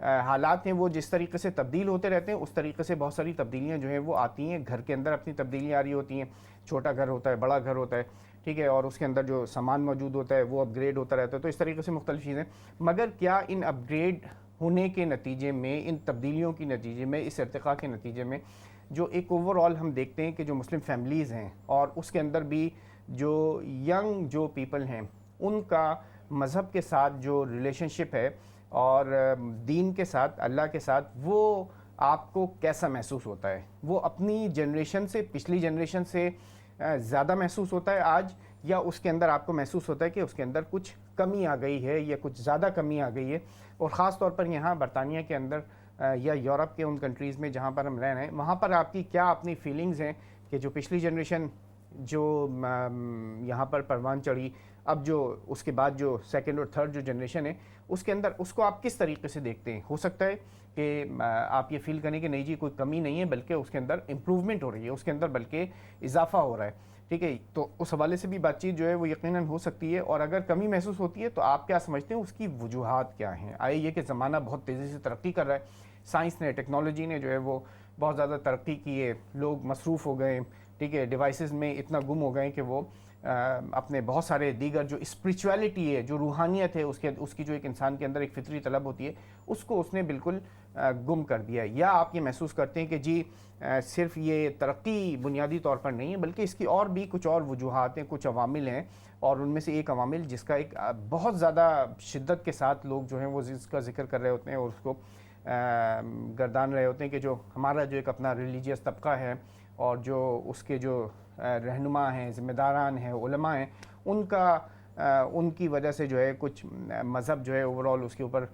حالات ہیں وہ جس طریقے سے تبدیل ہوتے رہتے ہیں اس طریقے سے بہت ساری تبدیلیاں جو ہیں وہ آتی ہیں. گھر کے اندر اپنی تبدیلیاں آ رہی ہوتی ہیں, چھوٹا گھر ہوتا ہے, بڑا گھر ہوتا ہے, ٹھیک ہے, اور اس کے اندر جو سامان موجود ہوتا ہے وہ اپ گریڈ ہوتا رہتا ہے. تو اس طریقے سے مختلف چیزیں, مگر کیا ان اپ گریڈ ہونے کے نتیجے میں, ان تبدیلیوں کے نتیجے میں, اس ارتقاء کے نتیجے میں جو ایک اوور آل ہم دیکھتے ہیں کہ جو مسلم فیملیز ہیں اور اس کے اندر بھی جو ینگ جو پیپل ہیں ان کا مذہب کے ساتھ جو ریلیشن شپ ہے اور دین کے ساتھ, اللہ کے ساتھ, وہ آپ کو کیسا محسوس ہوتا ہے؟ وہ اپنی جنریشن سے, پچھلی جنریشن سے زیادہ محسوس ہوتا ہے آج, یا اس کے اندر آپ کو محسوس ہوتا ہے کہ اس کے اندر کچھ کمی آ گئی ہے یا کچھ زیادہ کمی آ گئی ہے؟ اور خاص طور پر یہاں برطانیہ کے اندر یا یورپ کے ان کنٹریز میں جہاں پر ہم رہ رہے ہیں, وہاں پر آپ کی کیا اپنی فیلنگز ہیں کہ جو پچھلی جنریشن جو یہاں پر پروان چڑھی, اب جو اس کے بعد جو سیکنڈ اور تھرڈ جو جنریشن ہے اس کے اندر اس کو آپ کس طریقے سے دیکھتے ہیں؟ ہو سکتا ہے کہ آپ یہ فیل کریں کہ نہیں جی کوئی کمی نہیں ہے بلکہ اس کے اندر امپروومنٹ ہو رہی ہے, اس کے اندر بلکہ اضافہ ہو رہا ہے, ٹھیک ہے, تو اس حوالے سے بھی بات چیت جو ہے وہ یقیناً ہو سکتی ہے. اور اگر کمی محسوس ہوتی ہے تو آپ کیا سمجھتے ہیں اس کی وجوہات کیا ہیں؟ آئے یہ کہ زمانہ بہت تیزی سے ترقی کر رہا ہے, سائنس نے, ٹیکنالوجی نے جو ہے وہ بہت زیادہ ترقی کی ہے, لوگ مصروف ہو گئے, ٹھیک ہے, ڈیوائسز میں اتنا گم ہو گئے کہ وہ اپنے بہت سارے دیگر جو اسپریچویلٹی ہے, جو روحانیت ہے, اس کی جو ایک انسان کے اندر ایک فطری طلب ہوتی ہے, اس کو اس نے بالکل گم کر دیا ہے. یا آپ یہ محسوس کرتے ہیں کہ جی صرف یہ ترقی بنیادی طور پر نہیں ہے بلکہ اس کی اور بھی کچھ اور وجوہات ہیں, کچھ عوامل ہیں, اور ان میں سے ایک عوامل جس کا ایک بہت زیادہ شدت کے ساتھ لوگ جو ہیں وہ اس کا ذکر کر رہے ہوتے ہیں اور اس کو گردان رہے ہوتے ہیں کہ جو ہمارا جو ایک اپنا ریلیجیس طبقہ ہے اور جو اس کے جو رہنما ہیں, ذمہ داران ہیں, علماء ہیں, ان کی وجہ سے جو ہے کچھ مذہب جو ہے اوور آل اس کے اوپر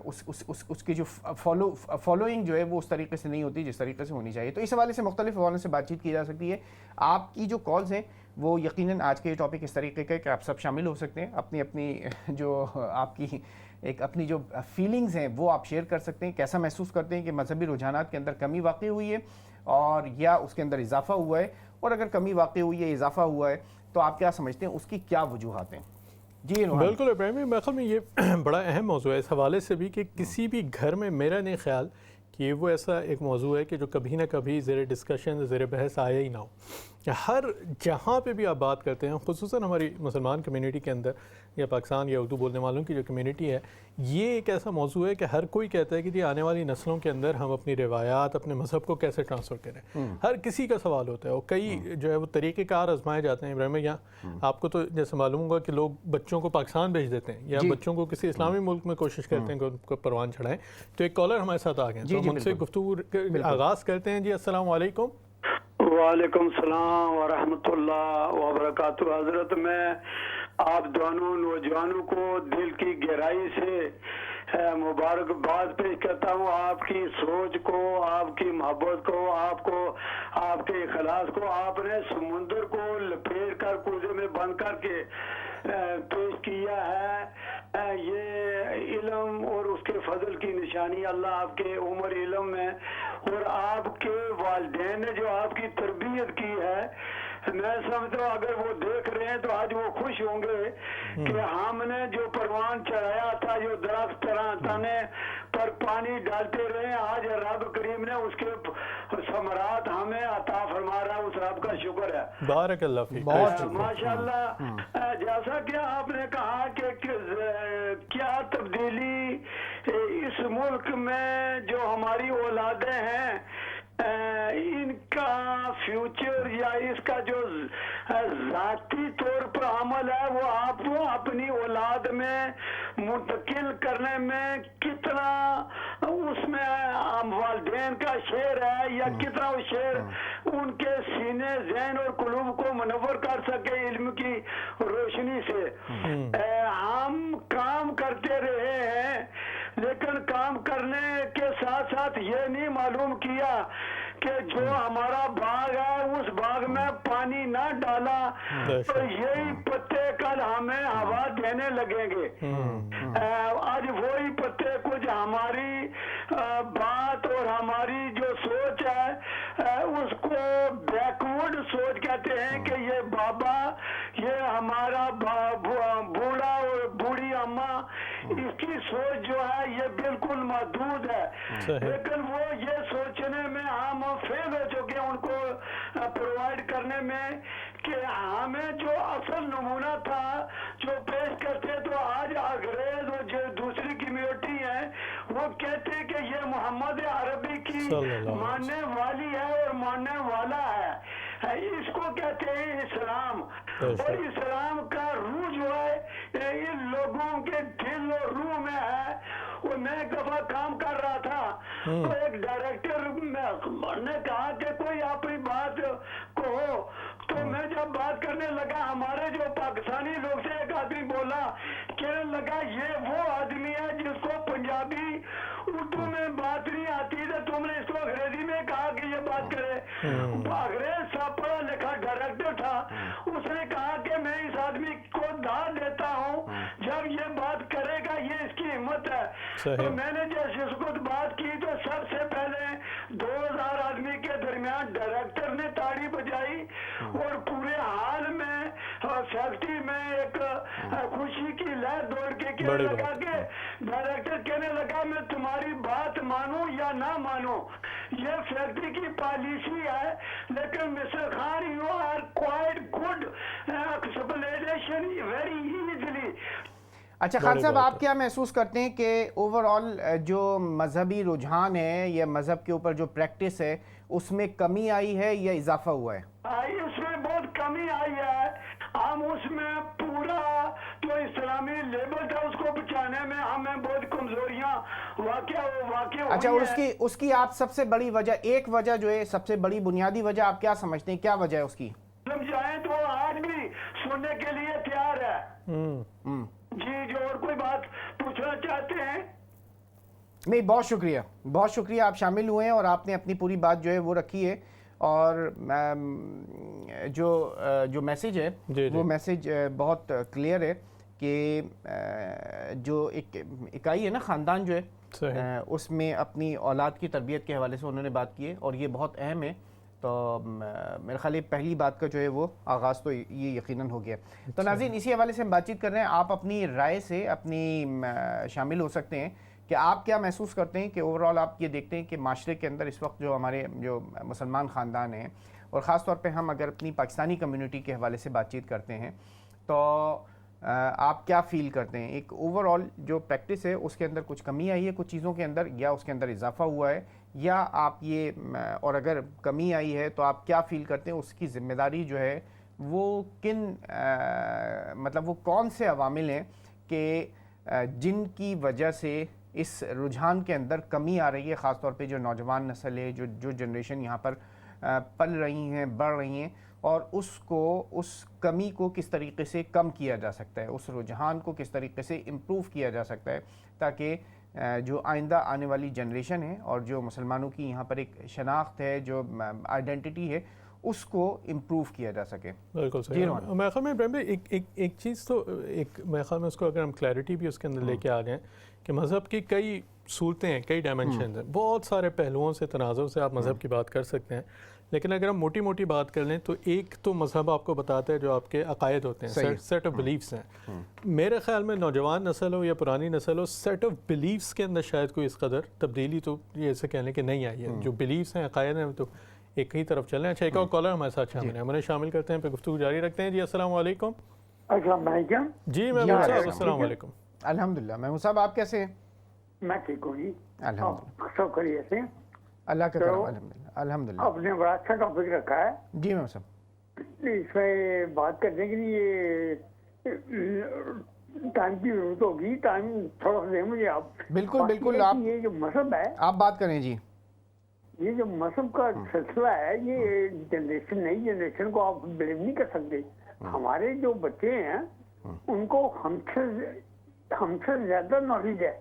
اس کی جو فالوئنگ جو ہے وہ اس طریقے سے نہیں ہوتی جس طریقے سے ہونی چاہیے. تو اس حوالے سے مختلف حوالوں سے بات چیت کی جا سکتی ہے. آپ کی جو کالز ہیں وہ یقیناً آج کے یہ ٹاپک اس طریقے کا ہے کہ آپ سب شامل ہو سکتے ہیں, اپنی جو آپ کی ایک اپنی جو فیلنگز ہیں وہ آپ شیئر کر سکتے ہیں, کیسا محسوس کرتے ہیں کہ مذہبی رجحانات کے اندر کمی واقع ہوئی ہے اور یا اس کے اندر اضافہ ہوا ہے, اور اگر کمی واقع ہوئی ہے, اضافہ ہوا ہے, تو آپ کیا سمجھتے ہیں اس کی کیا وجوہات ہیں؟ جی بالکل ابراہیم, میرے خیال میں یہ بڑا اہم موضوع ہے اس حوالے سے بھی کہ کسی بھی گھر میں میرا نہیں خیال کہ وہ ایسا ایک موضوع ہے کہ جو کبھی نہ کبھی زیر ڈسکشن, زیر بحث آیا ہی نہ ہو. ہر جہاں پہ بھی آپ بات کرتے ہیں, خصوصاً ہماری مسلمان کمیونٹی کے اندر یا پاکستان یا اردو بولنے والوں کی جو کمیونٹی ہے, یہ ایک ایسا موضوع ہے کہ ہر کوئی کہتا ہے کہ جی آنے والی نسلوں کے اندر ہم اپنی روایات, اپنے مذہب کو کیسے ٹرانسفر کریں. ہر کسی کا سوال ہوتا ہے اور کئی جو ہے وہ طریقہ کار آزمائے جاتے ہیں. ابراہیم یہاں آپ کو تو جیسے معلوم ہوگا کہ لوگ بچوں کو پاکستان بھیج دیتے ہیں یا بچوں کو کسی اسلامی ملک میں کوشش کرتے ہیں کہ ان کو پروان چڑھائیں. تو ایک کالر ہمارے ساتھ آ گئے ہیں, تو ہم ان سے گفتگو آغاز کرتے ہیں. جی السلام علیکم. وعلیکم السلام ورحمۃ اللہ وبرکاتہ. حضرت میں آپ دونوں نوجوانوں کو دل کی گہرائی سے مبارکباد پیش کرتا ہوں. آپ کی سوچ کو, آپ کی محبت کو, آپ کے اخلاص کو آپ نے سمندر کو لپیٹ کر کوزے میں بند کر کے پیش کیا ہے. یہ علم اور اس کے فضل کی نشانی اللہ آپ کے عمر علم میں اور آپ کے والدین نے جو آپ کی تربیت کی ہے, میں سمجھتا ہوں اگر وہ دیکھ رہے ہیں تو آج وہ خوش ہوں گے کہ ہم نے جو پروان چڑھایا تھا, جو درخت تنے پر پانی ڈالتے رہے, آج رب کریم نے اس کے ثمرات ہمیں عطا فرما رہا. اس رب کا شکر ہے. بارک اللہ فیک. ماشاء اللہ. جیسا کہ آپ نے کہا کہ کیا تبدیلی اس ملک میں جو ہماری اولادیں ہیں ان کا فیوچر یا اس کا جو ذاتی طور پر عمل ہے وہ آپ کو اپنی اولاد میں منتقل کرنے میں کتنا اس میں والدین کا شعر ہے یا کتنا وہ شعر ان کے سینے, ذہن اور قلوب کو منور کر سکے علم کی روشنی سے. ہم کام کرتے رہے ہیں لیکن کام کرنے کے ساتھ ساتھ یہ نہیں معلوم کیا کہ جو ہمارا باغ ہے اس باغ میں پانی نہ ڈالا تو یہی پتے کل ہمیں ہوا دینے لگیں گے. آج وہی پتے کچھ ہماری بات اور ہماری جو سوچ ہے اس کو بیکورڈ سوچ کہتے ہیں کہ یہ بابا, یہ ہمارا بوڑھا اور بوڑھی اماں, اس کی سوچ جو ہے یہ بالکل محدود ہے، لیکن وہ یہ سوچنے میں ہم فیل ہو چکے ہیں ان کو پرووائڈ کرنے میں کہ ہمیں جو اصل نمونہ تھا جو پیش کرتے تو آج انگریز اور جو دوسری کمیونٹی ہے وہ کہتے کہ یہ محمد عربی کی ماننے والی ہے اور ماننے والا ہے، اس کو کہتے ہیں اسلام، اور اسلام کا روح جو ہے ان لوگوں کے دل اور روح میں ہے۔ اور میں ایک دفعہ کام کر رہا تھا تو ایک ڈائریکٹر نے کہا کہ کوئی اپنی بات کہو، تو میں جب بات کرنے لگا ہمارے جو پاکستانی لوگ سے ایک آدمی بولا، کہنے لگا یہ وہ آدمی ہے جس کو پنجابی اردو میں بات نہیں آتی ہے، تم نے اس کو انگریزی میں کہا کہ یہ بات کرے۔ انگریز صاحب پڑھا لکھا ڈائریکٹر تھا، اس نے کہا کہ میں اس آدمی کو داد دیتا ہوں جب یہ بات کرے گا، یہ اس کی ہمت ہے۔ تو میں نے جیسے اس کو بات کی تو سب سے پہلے 2000 آدمی کے درمیان ڈائریکٹر نے تاڑی بجائی اور پورے حال میں فیکٹری میں ایک خوشی کی لہر دوڑ کے کہنے لگا کہ ڈائریکٹر کہنے لگا میں تمہاری بات مانوں یا نہ مانوں، یہ فیکٹری کی پالیسی ہے، لیکن mister Khan you are quite good explanation very easily. اچھا خان صاحب، آپ کیا محسوس کرتے ہیں کہ اوور آل جو مذہبی رجحان ہے یا مذہب کے اوپر جو پریکٹس ہے اس میں کمی آئی ہے یا اضافہ ہوا ہے؟ اس میں بہت کمی آئی ہے، ہم اس میں پورا جو اسلامی لیبل تھا اس کو بچانے میں ہمیں بہت کمزوریاں واقع ہوئی۔ اچھا، اور اس کی آپ سب سے بڑی وجہ، ایک وجہ جو ہے سب سے بڑی بنیادی وجہ آپ کیا سمجھتے ہیں، کیا وجہ ہے اس کی؟ سمجھائیں تو آج بھی سننے کے لیے تیار ہے۔ جی، جو اور کوئی بات پوچھنا چاہتے ہیں؟ نہیں، بہت شکریہ، بہت شکریہ، آپ شامل ہوئے ہیں اور آپ نے اپنی پوری بات جو ہے وہ رکھی ہے، اور جو میسیج ہے وہ میسیج بہت کلیئر ہے کہ جو ایک اکائی ہے نا، خاندان جو ہے اس میں اپنی اولاد کی تربیت کے حوالے سے انہوں نے بات کی ہے اور یہ بہت اہم ہے۔ تو میرے خیال پہلی بات کا جو ہے وہ آغاز تو یہ یقیناً ہو گیا۔ تو ناظرین، اسی حوالے سے ہم بات چیت کر رہے ہیں، آپ اپنی رائے سے اپنی شامل ہو سکتے ہیں کہ آپ کیا محسوس کرتے ہیں کہ اوور آل آپ یہ دیکھتے ہیں کہ معاشرے کے اندر اس وقت جو ہمارے جو مسلمان خاندان ہیں، اور خاص طور پہ ہم اگر اپنی پاکستانی کمیونٹی کے حوالے سے بات چیت کرتے ہیں، تو آپ کیا فیل کرتے ہیں؟ ایک اوور آل جو پریکٹس ہے اس کے اندر کچھ کمی آئی ہے کچھ چیزوں کے اندر، یا اس کے اندر اضافہ ہوا ہے، یا آپ یہ، اور اگر کمی آئی ہے تو آپ کیا فیل کرتے ہیں اس کی ذمہ داری جو ہے وہ کن مطلب وہ کون سے عوامل ہیں کہ جن کی وجہ سے اس رجحان کے اندر کمی آ رہی ہے، خاص طور پہ جو نوجوان نسل ہے، جو جنریشن یہاں پر پل رہی ہیں، بڑھ رہی ہیں، اور اس کمی کو کس طریقے سے کم کیا جا سکتا ہے، اس رجحان کو کس طریقے سے امپروو کیا جا سکتا ہے، تاکہ جو آئندہ آنے والی جنریشن ہے اور جو مسلمانوں کی یہاں پر ایک شناخت ہے، جو آئیڈینٹی ہے، اس کو امپروو کیا جا سکے۔ بالکل صحیح۔ میرے خیال میں ابراہیم بھائی ایک چیز تو میرے خیال میں اس کو اگر ہم کلیئرٹی بھی اس کے اندر لے کے آ جائیں کہ مذہب کی کئی صورتیں ہیں، کئی ڈائمنشنز ہیں، بہت سارے پہلوؤں سے، تناظر سے آپ مذہب کی بات کر سکتے ہیں، لیکن اگر ہم موٹی موٹی بات کر لیں تو ایک تو مذہب آپ کو بتاتا ہے جو آپ کے عقائد ہوتے ہیں، سیٹ آف بلیفس ہیں۔ میرے خیال میں نوجوان نسل ہو یا پرانی نسل ہو، سیٹ آف بلیفس کے اندر شاید کوئی اس قدر تبدیلی تو یہ ایسے کہہ لیں کہ نہیں آئی ہے۔ جو بلیفس ہیں، عقائد ہیں، تو ایک ہی طرف چل رہے ہیں۔ اچھا، ایک اور کالر ہمارے ساتھ شامل ہیں، ہم انہیں شامل کرتے ہیں، پھر گفتگو جاری رکھتے ہیں۔ جی السلام علیکم۔ السلام علیکم۔ جی محمود صاحب، السلام علیکم۔ الحمدللہ، محمود صاحب آپ کیسے ہیں؟ میں ٹھیک ہوں جی، الحمدللہ، سب خیریت سے، اللہ کا کرم، الحمدللہ الحمدللہ۔ آپ نے بڑا اچھا ٹاپک رکھا ہے جی محمود صاحب، اس میں بات کرنے کے لیے ٹائم کی ضرورت ہوگی، ٹائم تھوڑا سا دیں مجھے آپ۔ بالکل بالکل، آپ یہ جو مذہب ہے، آپ بات کریں جی۔ یہ جو مذہب کا سلسلہ ہے، یہ جنریشن نئی جنریشن کو آپ بلیو نہیں کر سکتے۔ ہمارے جو بچے ہیں ان کو ہم سے زیادہ نالج ہے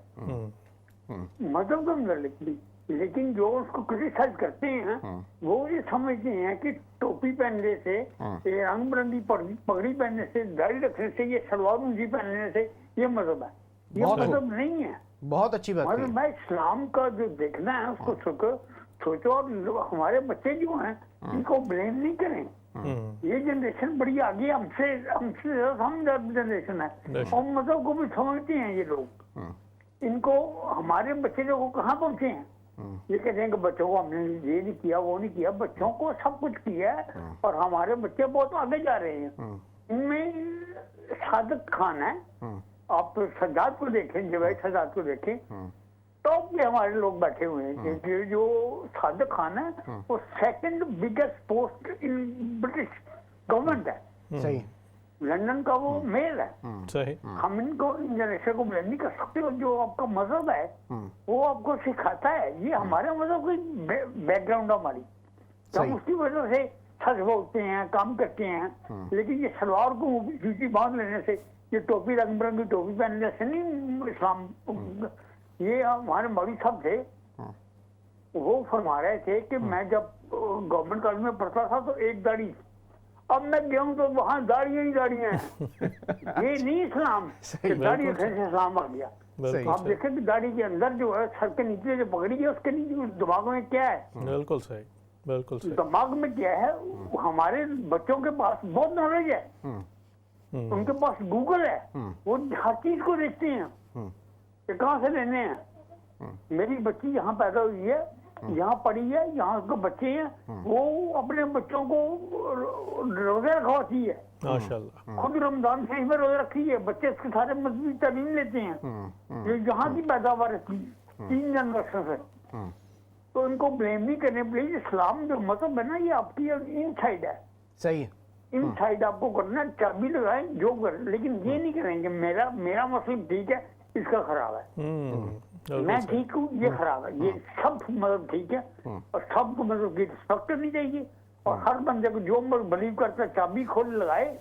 مذہب کا متعلق بھی، لیکن جو اس کو کرٹیسائز کرتے ہیں وہ یہ سمجھتے ہیں کہ ٹوپی پہننے سے، یہ رنگ برنگی پگڑی پہننے سے، داڑھی رکھنے سے، یہ شلوار اونچی پہننے سے یہ مذہب ہے۔ یہ مذہب نہیں ہے، بہت اچھی بات مذہب ہے اسلام کا جو دیکھنا ہے اس کو سوچو، اور ہمارے بچے جو ہیں ان کو بلیم نہیں کریں۔ یہ جنریشن بڑی آگے ہم سے زیادہ جنریشن ہے، اور مذہب کو بھی سمجھتے ہیں یہ لوگ۔ ان کو ہمارے بچے جو کہاں پہنچے ہیں؟ یہ کہتے ہیں کہ بچوں کو ہم نے یہ نہیں کیا وہ نہیں کیا، بچوں کو سب کچھ کیا ہے اور ہمارے بچے بہت آگے جا رہے ہیں۔ ان میں صادق خان ہے، آپ سجاد کو دیکھیں، جاوید سجاد کو دیکھیں، ٹاپ پہ ہمارے لوگ بیٹھے ہوئے ہیں کہ جو صادق خان ہے وہ سیکنڈ بگیسٹ پوسٹ ان برٹش گورنمنٹ ہے، صحیح، لندن کا وہ میل ہے۔ صحیح، ہم ان کو ان جنریشن کو بلیم نہیں کر سکتے، اور جو آپ کا مذہب ہے وہ آپ کو سکھاتا ہے، یہ ہمارے مذہب کی بیک گراؤنڈ ہماری، ہم اس کی وجہ سے سچ بولتے ہیں، کام کرتے ہیں، لیکن یہ سلوار کو جوتی باندھ لینے سے، یہ ٹوپی رنگ برنگی ٹوپی پہننے سے نہیں اسلام۔ یہ ہمارے مولوی صاحب تھے، وہ فرما رہے تھے کہ میں جب گورنمنٹ کالج میں پڑھتا تھا تو ایک داڑھی، اب میں گیا ہوں تو وہاں داڑیاں ہی داڑیاں ہیں۔ یہ نہیں اسلام کہ داڑھی رکھنے سے اسلام آ گیا۔ آپ دیکھیں کہ داڑھی کے اندر جو ہے سر کے نیچے جو پگڑی ہے اس کے نیچے دماغ میں کیا ہے؟ بالکل صحیح، بالکل صحیح، دماغ میں کیا ہے؟ ہمارے بچوں کے پاس بہت نالج ہے، ان کے پاس گوگل ہے، وہ ہر چیز کو دیکھتے ہیں کہ کہاں سے لینے ہیں۔ میری بچی یہاں پیدا ہوئی ہے، یہاں پڑھی ہے، یہاں کے بچے ہیں، وہ اپنے بچوں کو روزے رکھواتی ہے، ماشاءاللہ، خود رمضان شریف میں روزے رکھی ہے، بچے اس کے سارے مذہبی تعلیم لیتے ہیں، یہ یہاں کی پیداوار ہے 3 جنریشن سے۔ تو ان کو بلیم نہیں کرنے پلیز، اسلام جو مذہب ہے نا یہ آپ کی ان سائڈ ہے، صحیح، ان سائڈ آپ کو کرنا، چابی لگائیں جو کریں، لیکن یہ نہیں کریں گے میرا مسلم ٹھیک ہے اس کا خراب ہے، میں ٹھیک ہوں یہ خراب ہے، یہ سب مذہب ٹھیک ہے اور سب کو مذہب کی رسپیکٹ کرنی چاہیے، اور ہر بندے کو جو بلیو کرتا ہے چابی کھول لگائے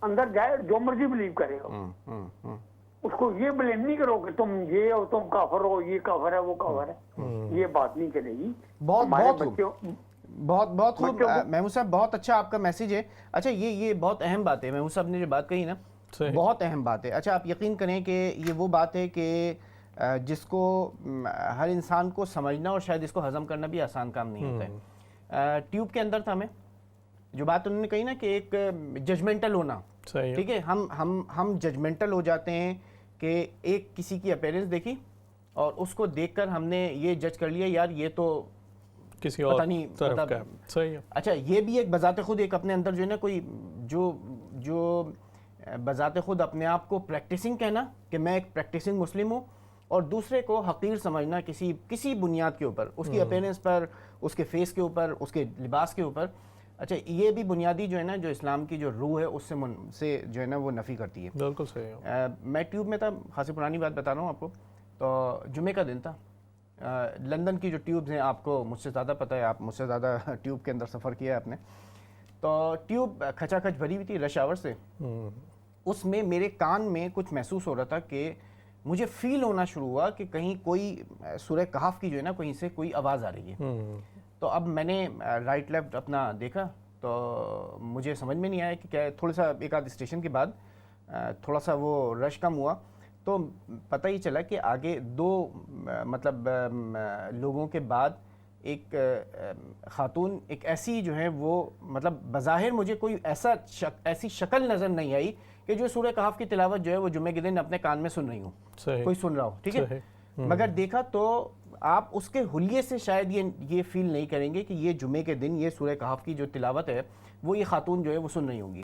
اندر جائے، جو مرضی بلیو کرے گا، اس کو یہ بلیم نہیں کرو کہ تم یہ ہو، تم کافر ہو، یہ کافر ہے وہ کافر ہے، یہ بات نہیں چلے گی۔ بہت خوب محمود صاحب، بہت اچھا آپ کا میسیج ہے۔ اچھا یہ بہت اہم بات ہے محمود صاحب نے جو بات کہی نا، بہت اہم بات ہے۔ اچھا آپ یقین کریں کہ یہ وہ بات ہے کہ جس کو ہر انسان کو سمجھنا اور شاید اس کو ہضم کرنا بھی آسان کام نہیں ہوتا ہے۔ ٹیوب کے اندر تھا میں جو بات انہوں نے کہی نا کہ ایک ججمنٹل ہونا، ٹھیک ہے، ہم ججمنٹل ہو جاتے ہیں کہ ایک کسی کی اپیرنس دیکھی اور اس کو دیکھ کر ہم نے یہ جج کر لیا یار یہ تو کسی اور طرف کا، صحیح ہے۔ اچھا یہ بھی ایک بذات خود ایک اپنے اندر جو ہے نا کوئی جو بذات خود اپنے آپ کو پریکٹسنگ کہنا کہ میں ایک پریکٹسنگ مسلم ہوں، اور دوسرے کو حقیر سمجھنا کسی بنیاد کے اوپر، اس کی اپیرنس پر، اس کے فیس کے اوپر، اس کے لباس کے اوپر۔ اچھا یہ بھی بنیادی جو ہے نا جو اسلام کی جو روح ہے اس سے جو ہے نا وہ نفی کرتی ہے۔ بالکل صحیح ہے۔ میں ٹیوب میں تھا، خاصی پرانی بات بتا رہا ہوں آپ کو، تو جمعے کا دن تھا، لندن کی جو ٹیوبز ہیں آپ کو مجھ سے زیادہ پتہ ہے، آپ مجھ سے زیادہ ٹیوب کے اندر سفر کیا ہے آپ نے، تو ٹیوب کھچا کھچ بھری ہوئی تھی رش آور سے، اس میں میرے کان میں کچھ محسوس ہو رہا تھا کہ مجھے فیل ہونا شروع ہوا کہ کہیں کوئی سورہ کہف کی جو ہے نا کہیں سے کوئی آواز آ رہی ہے۔ تو اب میں نے رائٹ لیفٹ اپنا دیکھا تو مجھے سمجھ میں نہیں آیا کہ کیا، تھوڑا سا ایک آدھ اسٹیشن کے بعد تھوڑا سا وہ رش کم ہوا تو پتہ ہی چلا کہ آگے 2 مطلب لوگوں کے بعد ایک خاتون، ایک ایسی جو ہے وہ مطلب بظاہر مجھے کوئی ایسی شکل نظر نہیں آئی کہ جو سورہ کہف کی تلاوت جو ہے وہ جمعے کے دن اپنے کان میں سن رہی ہوں، کوئی سن رہا ہو، ٹھیک ہے، مگر دیکھا تو آپ اس کے حلیے سے شاید یہ فیل نہیں کریں گے کہ یہ جمعے کے دن یہ سورہ کہف کی جو تلاوت ہے وہ یہ خاتون جو ہے وہ سن رہی ہوں گی۔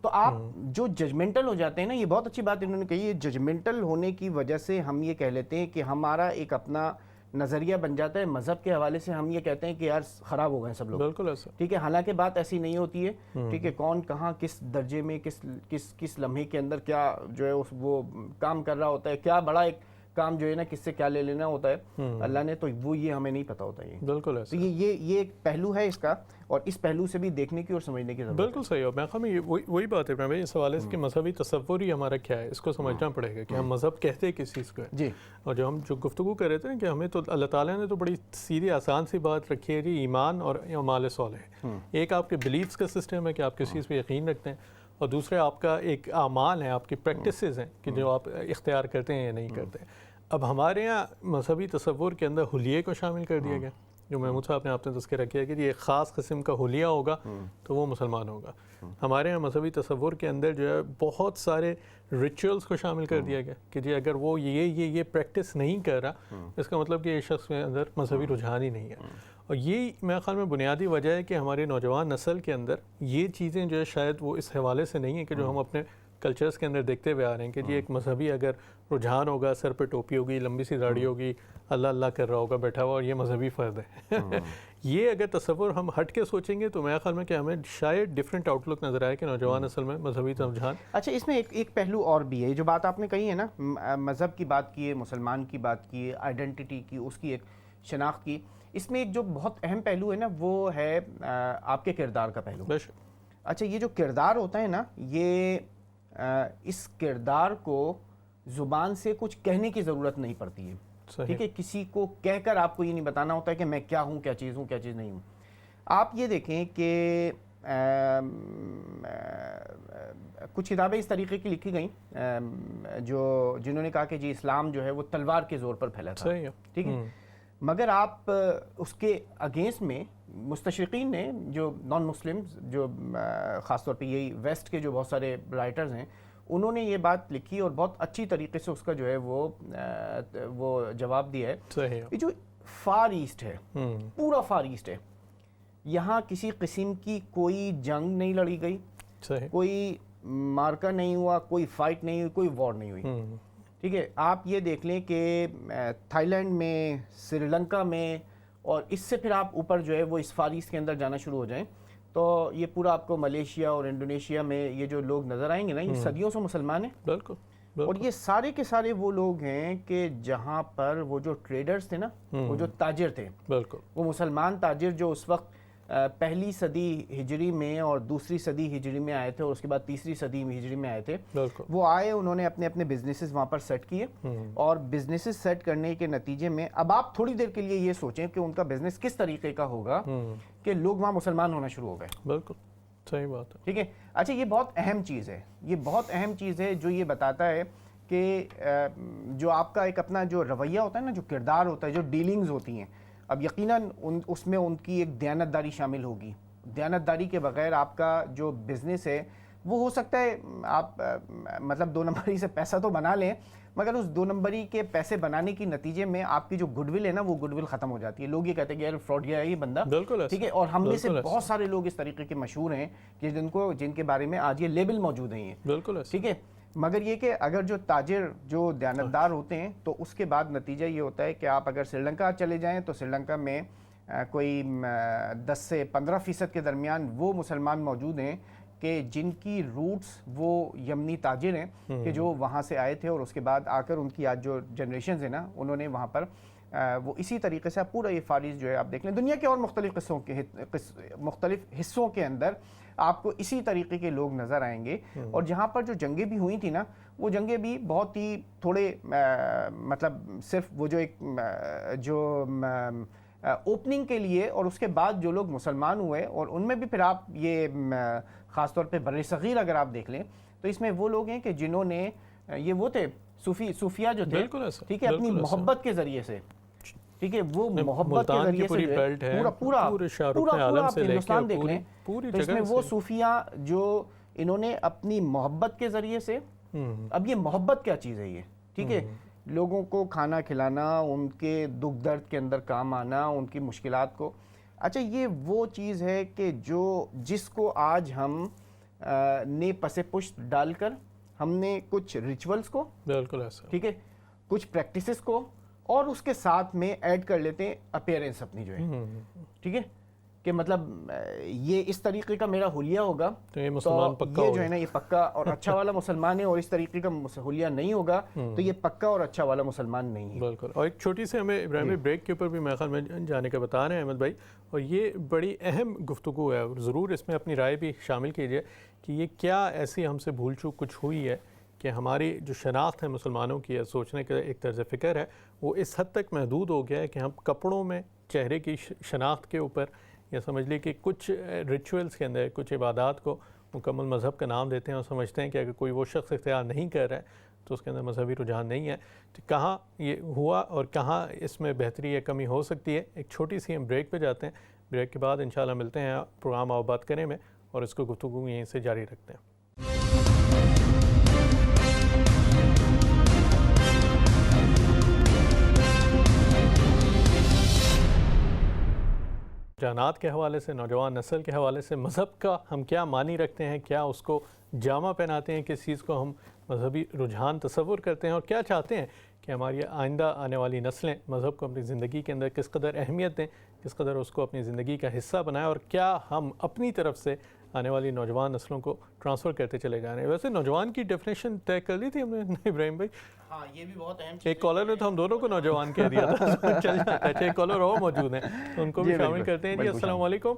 تو آپ جو ججمنٹل ہو جاتے ہیں نا، یہ بہت اچھی بات انہوں نے کہی ہے، ججمنٹل ہونے کی وجہ سے ہم یہ کہہ لیتے ہیں کہ ہمارا ایک اپنا نظریہ بن جاتا ہے، مذہب کے حوالے سے ہم یہ کہتے ہیں کہ یار خراب ہو گئے سب لوگ، بالکل ایسا، ٹھیک ہے، حالانکہ بات ایسی نہیں ہوتی ہے، ٹھیک ہے، کون کہاں کس درجے میں کس لمحے کے اندر کیا جو ہے وہ کام کر رہا ہوتا ہے، کیا بڑا ایک کام جو ہے نا کس سے کیا لے لینا ہوتا ہے اللہ نے، تو وہ یہ ہمیں نہیں پتہ ہوتا ہے۔ بالکل ایسا، تو یہ ایک پہلو ہے اس کا، اور اس پہلو سے بھی دیکھنے کی اور سمجھنے کی ضرورت ہے۔ بالکل صحیح ہے۔ میں خواہوں وہی بات ہے بھائی، اس حوالے سے کہ مذہبی تصور ہی ہمارا کیا ہے، اس کو سمجھنا پڑے گا کہ ہم مذہب کہتے کس چیز کو ہے۔ جی، اور جو گفتگو کر رہے تھے کہ ہمیں تو اللہ تعالیٰ نے تو بڑی سیدھی آسان سی بات رکھی ہے جی، ایمان اور اعمال صالح۔ ایک آپ کے بلیفز کا سسٹم ہے کہ آپ کس چیز پہ یقین رکھتے ہیں، اور دوسرے آپ کا ایک اعمال ہے، آپ کی پریکٹسز ہیں کہ جو آپ اختیار کرتے ہیں یا نہیں کرتے۔ اب ہمارے یہاں مذہبی تصور کے اندر حلیے کو شامل کر دیا گیا جو محمود صاحب نے آپ نے تذکرہ کیا کہ یہ ایک خاص قسم کا حلیہ ہوگا تو وہ مسلمان ہوگا. ہمارے یہاں مذہبی تصور کے اندر جو ہے بہت سارے ریچولز کو شامل کر دیا گیا کہ جی اگر وہ یہ پریکٹس نہیں کر رہا اس کا مطلب کہ یہ شخص کے اندر مذہبی رجحان ہی نہیں ہے. اور یہ میرے خیال میں بنیادی وجہ ہے کہ ہماری نوجوان نسل کے اندر یہ چیزیں جو ہے شاید وہ اس حوالے سے نہیں ہیں کہ جو ہم اپنے کلچرز کے اندر دیکھتے ہوئے آ رہے ہیں کہ جی ایک مذہبی اگر رجحان ہوگا, سر پہ ٹوپی ہوگی, لمبی سی داڑھی ہوگی, اللہ اللہ کر رہا ہوگا بیٹھا ہوا اور یہ مذہبی فرد ہے. یہ اگر تصور ہم ہٹ کے سوچیں گے تو میرے خیال میں کہ ہمیں شاید ڈفرینٹ آؤٹ لک نظر آئے کہ نوجوان اصل میں مذہبی رجحان. اچھا اس میں ایک پہلو اور بھی ہے, جو بات آپ نے کہی ہے نا, مذہب کی بات کی ہے, مسلمان کی بات کی ہے, آئیڈینٹی کی, اس کی ایک شناخت کی, اس میں ایک جو بہت اہم پہلو ہے نا وہ ہے آپ کے کردار کا پہلو. اچھا یہ جو کردار ہوتا ہے نا, یہ اس کردار کو زبان سے کچھ کہنے کی ضرورت نہیں پڑتی ہے. ٹھیک ہے, کسی کو کہہ کر آپ کو یہ نہیں بتانا ہوتا ہے کہ میں کیا ہوں, کیا چیز ہوں, کیا چیز نہیں ہوں. آپ یہ دیکھیں کہ کچھ کتابیں اس طریقے کی لکھی گئیں جنہوں نے کہا کہ جی اسلام جو ہے وہ تلوار کے زور پر پھیلا تھا. ٹھیک ہے, مگر آپ اس کے اگینسٹ میں مستشرقین نے, جو نان مسلمز, جو خاص طور پہ یہی ویسٹ کے جو بہت سارے رائٹرز ہیں, انہوں نے یہ بات لکھی اور بہت اچھی طریقے سے اس کا جو ہے وہ جواب دیا ہے. یہ جو فار ایسٹ ہے, پورا فار ایسٹ ہے, یہاں کسی قسم کی کوئی جنگ نہیں لڑی گئی, کوئی مارکا نہیں ہوا, کوئی فائٹ نہیں ہوئی, کوئی وار نہیں ہوئی. ٹھیک ہے, آپ یہ دیکھ لیں کہ تھائی لینڈ میں, سری لنکا میں, اور اس سے پھر آپ اوپر جو ہے وہ اس فار ایسٹ کے اندر جانا شروع ہو جائیں تو یہ پورا آپ کو ملیشیا اور انڈونیشیا میں یہ جو لوگ نظر آئیں گے نا, یہ صدیوں سے مسلمان ہیں. بالکل. اور یہ سارے کے سارے وہ لوگ ہیں کہ جہاں پر وہ جو ٹریڈرز تھے نا, وہ جو تاجر تھے, وہ مسلمان تاجر جو اس وقت پہلی صدی ہجری میں اور دوسری صدی ہجری میں آئے تھے اور اس کے بعد تیسری صدی ہجری میں آئے تھے, وہ آئے, انہوں نے اپنے اپنے بزنسز وہاں پر سیٹ کیے, اور بزنسز سیٹ کرنے کے نتیجے میں اب آپ تھوڑی دیر کے لیے یہ سوچیں کہ ان کا بزنس کس طریقے کا ہوگا کہ لوگ وہاں مسلمان ہونا شروع ہو گئے. بالکل صحیح بات ہے. ٹھیک ہے. اچھا یہ بہت اہم چیز ہے, یہ بہت اہم چیز ہے جو یہ بتاتا ہے کہ جو آپ کا ایک اپنا جو رویہ ہوتا ہے نا, جو کردار ہوتا ہے, جو ڈیلنگز ہوتی ہیں, اب یقیناً اس میں ان کی ایک دیانتداری شامل ہوگی. دیانتداری کے بغیر آپ کا جو بزنس ہے وہ ہو سکتا ہے آپ مطلب 2 نمبری سے پیسہ تو بنا لیں, مگر اس 2 نمبری کے پیسے بنانے کی نتیجے میں آپ کی جو گڈ ول ہے نا, وہ گڈ ول ختم ہو جاتی ہے. لوگ یہ کہتے ہیں کہ یار فراڈ ہے یہ بندہ. ٹھیک ہے, اور ہم میں سے بہت سارے لوگ اس طریقے کے مشہور ہیں کہ جن کے بارے میں آج یہ لیبل موجود ہیں. بالکل ٹھیک ہے, مگر یہ کہ اگر جو تاجر جو دیانتدار ہوتے ہیں تو اس کے بعد نتیجہ یہ ہوتا ہے کہ آپ اگر سری لنکا چلے جائیں تو سری لنکا میں کوئی 10 سے 15% کے درمیان وہ مسلمان موجود ہیں کہ جن کی روٹس وہ یمنی تاجر ہیں کہ جو وہاں سے آئے تھے, اور اس کے بعد آ کر ان کی آج جو جنریشنز ہیں نا, انہوں نے وہاں پر وہ اسی طریقے سے پورا یہ فار ایسٹ جو ہے آپ دیکھ لیں, دنیا کے اور مختلف حصوں کے اندر آپ کو اسی طریقے کے لوگ نظر آئیں گے. اور جہاں پر جو جنگیں بھی ہوئی تھیں نا, وہ جنگیں بھی بہت ہی تھوڑے مطلب صرف وہ جو ایک جو اوپننگ کے لیے, اور اس کے بعد جو لوگ مسلمان ہوئے, اور ان میں بھی پھر آپ یہ خاص طور پہ بر صغیر اگر آپ دیکھ لیں تو اس میں وہ لوگ ہیں کہ جنہوں نے یہ وہ تھے صوفیہ جو تھے, ٹھیک ہے, اپنی محبت کے ذریعے سے, ٹھیک ہے, وہ محبت کے ذریعے سے پورا آپ ہندوستان دیکھ لیں تو اس میں وہ صوفیہ جو انہوں نے اپنی محبت کے ذریعے سے, اب یہ محبت کیا چیز ہے یہ, ٹھیک ہے, لوگوں کو کھانا کھلانا, ان کے دکھ درد کے اندر کام آنا, ان کی مشکلات کو. اچھا یہ وہ چیز ہے کہ جس کو آج ہم نے پس پشت ڈال کر ہم نے کچھ ریچولز کو, بالکل ایسا, ٹھیک ہے, کچھ پریکٹسز کو, اور اس کے ساتھ میں ایڈ کر لیتے ہیں اپیئرنس اپنی جو ہے, ٹھیک ہے, کہ مطلب یہ اس طریقے کا میرا حلیہ ہوگا تو یہ مسلمان پکا ہوگا, یہ جو ہے نا یہ پکا اور اچھا والا مسلمان ہے, اور اس طریقے کا حلیہ نہیں ہوگا تو یہ پکا اور اچھا والا مسلمان نہیں ہے. بالکل. اور ایک چھوٹی سی ہمیں ابراہیم بریک کے اوپر بھی میرے خیال میں جانے کا بتا رہے ہیں احمد بھائی, اور یہ بڑی اہم گفتگو ہے, اور ضرور اس میں اپنی رائے بھی شامل کیجیے کہ یہ کیا ایسی ہم سے بھول چوک کچھ ہوئی ہے کہ ہماری جو شناخت ہے مسلمانوں کی, سوچنے کا ایک طرز فکر ہے, وہ اس حد تک محدود ہو گیا ہے کہ ہم کپڑوں میں چہرے کی شناخت کے اوپر, یا سمجھ لیں کہ کچھ ریچولز کے اندر, کچھ عبادات کو مکمل مذہب کا نام دیتے ہیں اور سمجھتے ہیں کہ اگر کوئی وہ شخص اختیار نہیں کر رہا ہے تو اس کے اندر مذہبی رجحان نہیں ہے. تو کہاں یہ ہوا اور کہاں اس میں بہتری یا کمی ہو سکتی ہے؟ ایک چھوٹی سی ہم بریک پہ جاتے ہیں. بریک کے بعد انشاءاللہ ملتے ہیں پروگرام آؤ بات کریں میں، اور اس کو گفتگو یہیں سے جاری رکھتے ہیں. رجحانات کے حوالے سے، نوجوان نسل کے حوالے سے مذہب کا ہم کیا معنی رکھتے ہیں، کیا اس کو جامہ پہناتے ہیں، کس چیز کو ہم مذہبی رجحان تصور کرتے ہیں، اور کیا چاہتے ہیں کہ ہماری آئندہ آنے والی نسلیں مذہب کو اپنی زندگی کے اندر کس قدر اہمیت دیں، کس قدر اس کو اپنی زندگی کا حصہ بنائیں، اور کیا ہم اپنی طرف سے آنے والی نوجوان نسلوں کو ٹرانسفر کرتے چلے جا رہے ہیں. ویسے نوجوان کی ڈیفینیشن طے کر لی تھی ہم نے ابراہیم بھائی؟ ہاں یہ بھی بہت اہم. ایک کالر نے تو ہم دونوں کو نوجوان کہہ دیا تھا، چل جاتا ہے. ایک کالر اور موجود ہیں تو ان کو بھی شامل کرتے ہیں. جی السلام علیکم.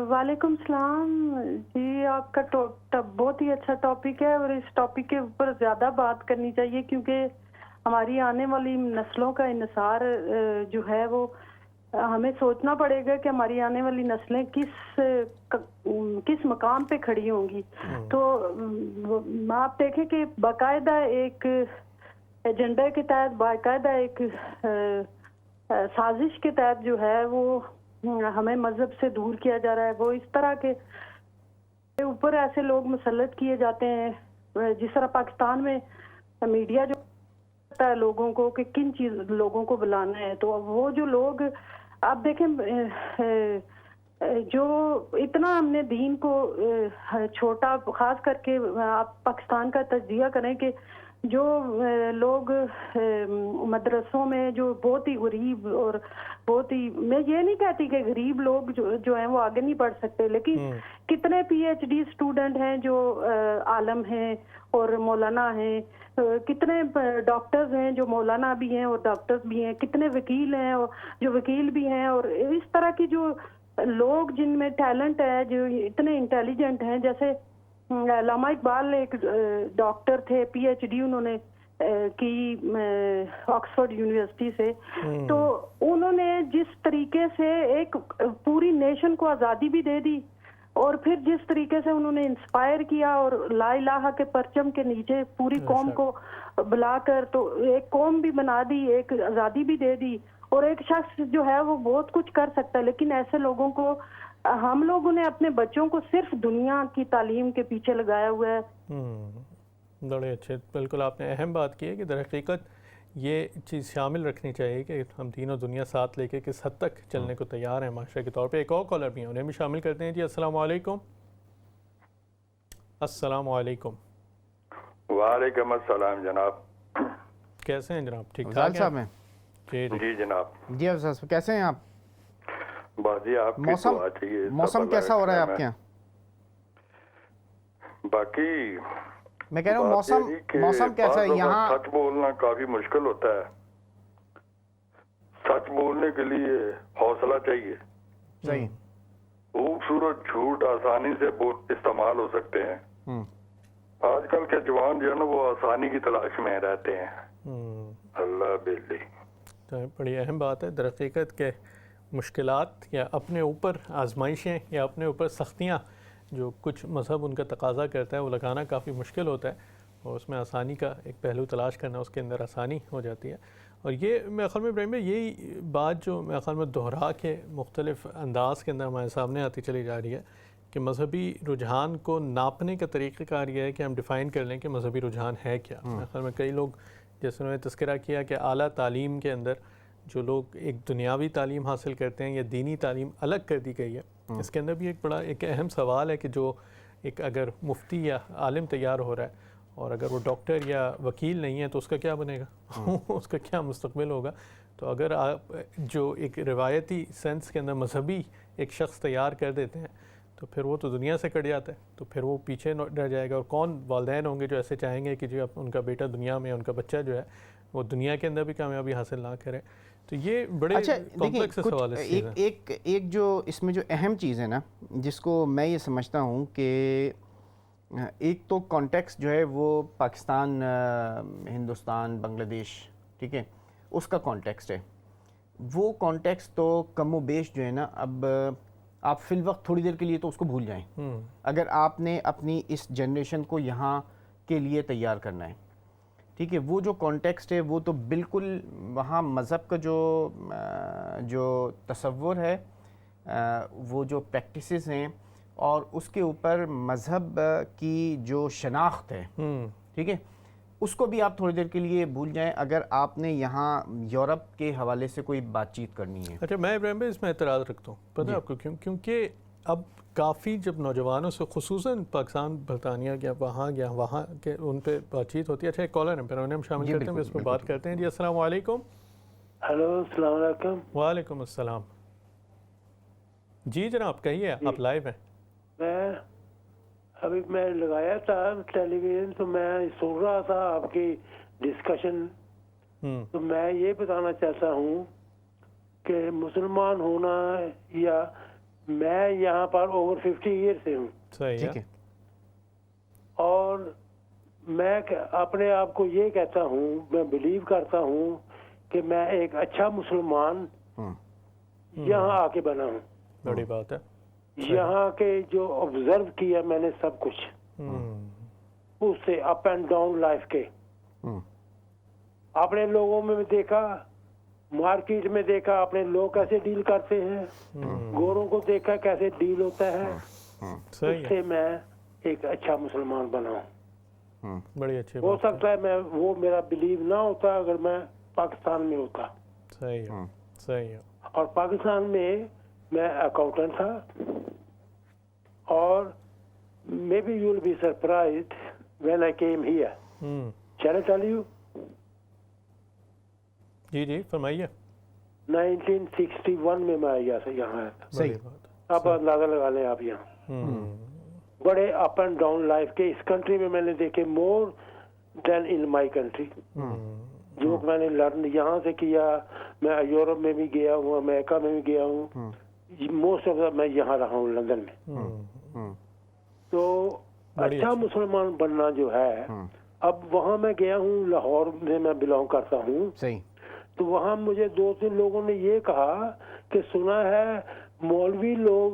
وعلیکم السلام جی. آپ کا بہت ہی اچھا ٹاپک ہے، اور اس ٹاپک کے اوپر زیادہ بات کرنی چاہیے، کیونکہ ہماری آنے والی نسلوں کا انحصار جو ہے وہ ہمیں سوچنا پڑے گا کہ ہماری آنے والی نسلیں کس مقام پہ کھڑی ہوں گی. تو آپ دیکھیں کہ باقاعدہ ایک ایجنڈا کے تحت، باقاعدہ ایک سازش کے تحت جو ہے وہ ہمیں مذہب سے دور کیا جا رہا ہے. وہ اس طرح کے اوپر ایسے لوگ مسلط کیے جاتے ہیں، جس طرح پاکستان میں میڈیا جو ہے لوگوں کو کہ کن چیز لوگوں کو بلانا ہے، تو وہ جو لوگ آپ دیکھیں جو اتنا ہم نے دین کو چھوٹا، خاص کر کے آپ پاکستان کا تجزیہ کریں کہ جو لوگ مدرسوں میں جو بہت ہی غریب، اور بہت ہی، میں یہ نہیں کہتی کہ غریب لوگ جو ہیں وہ آگے نہیں بڑھ سکتے، لیکن کتنے پی ایچ ڈی اسٹوڈنٹ ہیں جو عالم ہیں اور مولانا ہیں، کتنے ڈاکٹرز ہیں جو مولانا بھی ہیں اور ڈاکٹرز بھی ہیں، کتنے وکیل ہیں اور جو وکیل بھی ہیں، اور اس طرح کی جو لوگ جن میں ٹیلنٹ ہے، جو اتنے انٹیلیجنٹ ہیں. جیسے علامہ اقبال ایک ڈاکٹر تھے، پی ایچ ڈی انہوں نے کی آکسفورڈ یونیورسٹی سے. تو انہوں نے جس طریقے سے ایک پوری نیشن کو آزادی بھی دے دی، اور پھر جس طریقے سے انہوں نے انسپائر کیا اور لا الہ کے پرچم کے نیچے پوری قوم کو بلا کر تو ایک قوم بھی بنا دی، ایک آزادی بھی دے دی. اور ایک شخص جو ہے وہ بہت کچھ کر سکتا ہے، لیکن ایسے لوگوں کو ہم لوگوں نے اپنے بچوں کو صرف دنیا کی تعلیم کے پیچھے لگایا ہوا ہے. بڑے اچھے، بالکل آپ نے اہم بات کی ہے کہ در حقیقت یہ چیز شامل رکھنی چاہیے کہ ہم دین و دنیا ساتھ لے کے کس حد تک چلنے کو تیار ہیں معاشرے کے طور پہ. ایک اور کالر بھی ہیں، انہیں بھی شامل کرتے ہیں. جی السلام علیکم. السلام علیکم. وعلیکم السلام جناب. کیسے ہیں جناب؟ ٹھیک ٹھاک صاحب ہیں؟ جی جناب. جی افضل صاحب کیسے ہیں آپ؟ بس جی آپ کی دعا چاہیے. موسم کیسا ہو رہا ہے آپ کے یہاں؟ باقی میں کہہ رہا ہوں موسم کیسا ہے یہاں؟ سچ بولنا کافی مشکل ہوتا ہے. سچ بولنے کے لیے حوصلہ چاہیے. صحیح. خوبصورت جھوٹ آسانی سے استعمال ہو سکتے ہیں. آج کل کے جوان جو ہے نا وہ آسانی کی تلاش میں رہتے ہیں. اللہ بلی. بڑی اہم بات ہے در حقیقت کہ مشکلات یا اپنے اوپر آزمائشیں یا اپنے اوپر سختیاں جو کچھ مذہب ان کا تقاضا کرتا ہے وہ لگانا کافی مشکل ہوتا ہے، اور اس میں آسانی کا ایک پہلو تلاش کرنا، اس کے اندر آسانی ہو جاتی ہے. اور یہ میرے خیال میں ابراہیم بھائی یہی بات جو میرے خیال میں دہرا کے مختلف انداز کے اندر ہمارے سامنے آتی چلی جا رہی ہے کہ مذہبی رجحان کو ناپنے کا طریقہ کار یہ ہے کہ ہم ڈیفائن کر لیں کہ مذہبی رجحان ہے کیا. میرے خیال میں کئی لوگ جیسے انہوں نے تذکرہ کیا کہ اعلیٰ تعلیم کے اندر جو لوگ ایک دنیاوی تعلیم حاصل کرتے ہیں یا دینی تعلیم الگ کر دی گئی ہے، اس کے اندر بھی ایک اہم سوال ہے کہ جو ایک اگر مفتی یا عالم تیار ہو رہا ہے اور اگر وہ ڈاکٹر یا وکیل نہیں ہے تو اس کا کیا بنے گا، اس کا کیا مستقبل ہوگا. تو اگر آپ جو ایک روایتی سینس کے اندر مذہبی ایک شخص تیار کر دیتے ہیں تو پھر وہ تو دنیا سے کٹ جاتا ہے، تو پھر وہ پیچھے رہ جائے گا. اور کون والدین ہوں گے جو ایسے چاہیں گے کہ جو ان کا بیٹا دنیا میں، ان کا بچہ جو ہے وہ دنیا کے اندر بھی کامیابی حاصل نہ کرے. تو یہ بڑے کمپلیکس سوال ہے. ایک جو اس میں جو اہم چیز ہے نا جس کو میں یہ سمجھتا ہوں کہ ایک تو کانٹیکسٹ جو ہے وہ پاکستان، ہندوستان، بنگلہ دیش، ٹھیک ہے، اس کا کانٹیکسٹ ہے. وہ کانٹیکسٹ تو کم و بیش جو ہے نا اب آپ فی الوقت تھوڑی دیر کے لیے تو اس کو بھول جائیں. اگر آپ نے اپنی اس جنریشن کو یہاں کے لیے تیار کرنا ہے. ٹھیک ہے, وہ جو کانٹیکسٹ ہے وہ تو بالکل وہاں مذہب کا جو تصور ہے, وہ جو پریکٹسز ہیں, اور اس کے اوپر مذہب کی جو شناخت ہے, ٹھیک ہے, اس کو بھی آپ تھوڑی دیر کے لیے بھول جائیں اگر آپ نے یہاں یورپ کے حوالے سے کوئی بات چیت کرنی ہے. اچھا, میں ابراہیم بھائی اس میں اعتراض رکھتا ہوں, پتہ ہے آپ کو کیوں؟ کیونکہ اب کافی جب نوجوانوں سے خصوصاً پاکستان, برطانیہ یا وہاں کے ان پہ بات چیت ہوتی ہے. اچھا, ایک کالر ہیں, پھر انہیں ہم شامل کرتے ہیں, اس پہ بات کرتے ہیں. جی السلام علیکم. ہلو, السلام علیکم. وعلیکم السلام. جی جناب کہیے, آپ لائیو ہیں. میں لگایا تھا ٹیلی ویژن, تو میں سن رہا تھا آپ کی ڈسکشن. تو میں یہ بتانا چاہتا ہوں کہ مسلمان ہونا, یا میں یہاں پر اوور 50 ایئر سے ہوں, صحیح ہے, اور میں اپنے آپ کو یہ کہتا ہوں, میں بلیو کرتا ہوں کہ میں ایک اچھا مسلمان یہاں آ کے بنا ہوں. بڑی بات ہے. یہاں کے جو آبزرو کیا میں نے سب کچھ, اس سے اپ اینڈ ڈاؤن لائف کے, اپنے لوگوں میں دیکھا, مارکیٹ میں دیکھا اپنے لوگ کیسے ڈیل کرتے ہیں, گوروں کو دیکھا کیسے ڈیل ہوتا ہے, اس سے میں ایک اچھا مسلمان بنا ہوں. بڑی اچھی ہو سکتا ہے میں وہ میرا بلیو نہ ہوتا اگر میں پاکستان میں ہوتا. صحیح ہے, صحیح ہے. اور پاکستان میں اکاؤنٹنٹ تھا, اور may be you will be surprised when I came here. Shall I tell you? جی جی فرمائیے. 1961 میں آیا تھا یہاں. صحیح, آپ اندازہ لگا لیں آپ یہاں. بڑے اپ اینڈ ڈاؤن لائف کے اس کنٹری میں نے دیکھے مور دین ان مائی کنٹری. جو میں نے لرن یہاں سے کیا, میں یورپ میں بھی گیا ہوں, امریکہ میں بھی گیا ہوں, موسٹ آف میں یہاں رہا ہوں لندن میں. تو اچھا مسلمان بننا جو ہے, اب وہاں میں گیا ہوں, لاہور میں میں بلانگ کرتا ہوں. صحیح. تو وہاں مجھے 2-3 لوگوں نے یہ کہا کہ سنا ہے مولوی لوگ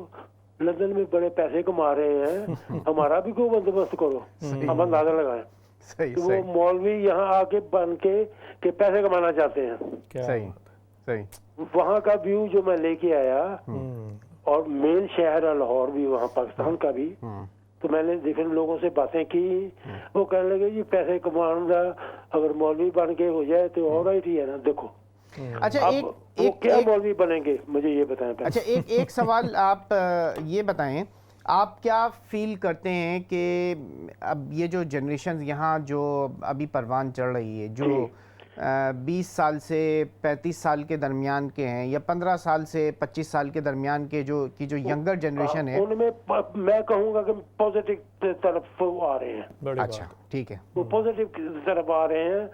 لندن میں بڑے پیسے کما رہے ہیں, ہمارا بھی کوئی بندوبست کرو. اب اندازہ لگائیں, تو وہ مولوی یہاں آ کے بن کے کہ پیسے کمانا چاہتے ہیں. صحیح صحیح. وہاں کا ویو جو میں لے کے آیا, اور مین شہر ہے لاہور بھی, وہاں پاکستان کا بھی, تو میں نے ڈفرینٹ لوگوں سے باتیں کی. وہ کہنے لگے جی پیسے کمانا اگر مولوی بن کے ہو جائے تو اور ہی ہے نا. دیکھو اچھا, وہ کیا مولوی بنیں گے, مجھے یہ بتائیں. اچھا, ایک سوال آپ یہ بتائیں, آپ کیا فیل کرتے ہیں کہ اب یہ جو جنریشن یہاں جو ابھی پروان چڑھ رہی ہے, جو 20 سال سے 35 سال کے درمیان کے ہیں, یا 15 سال سے 25 سال کے درمیان کے جو ینگر جنریشن ہے, ان میں میں کہوں گا کہ پازیٹیو طرف آ رہے ہیں. اچھا ٹھیک ہے, وہ پازیٹیو طرف آ رہے ہیں,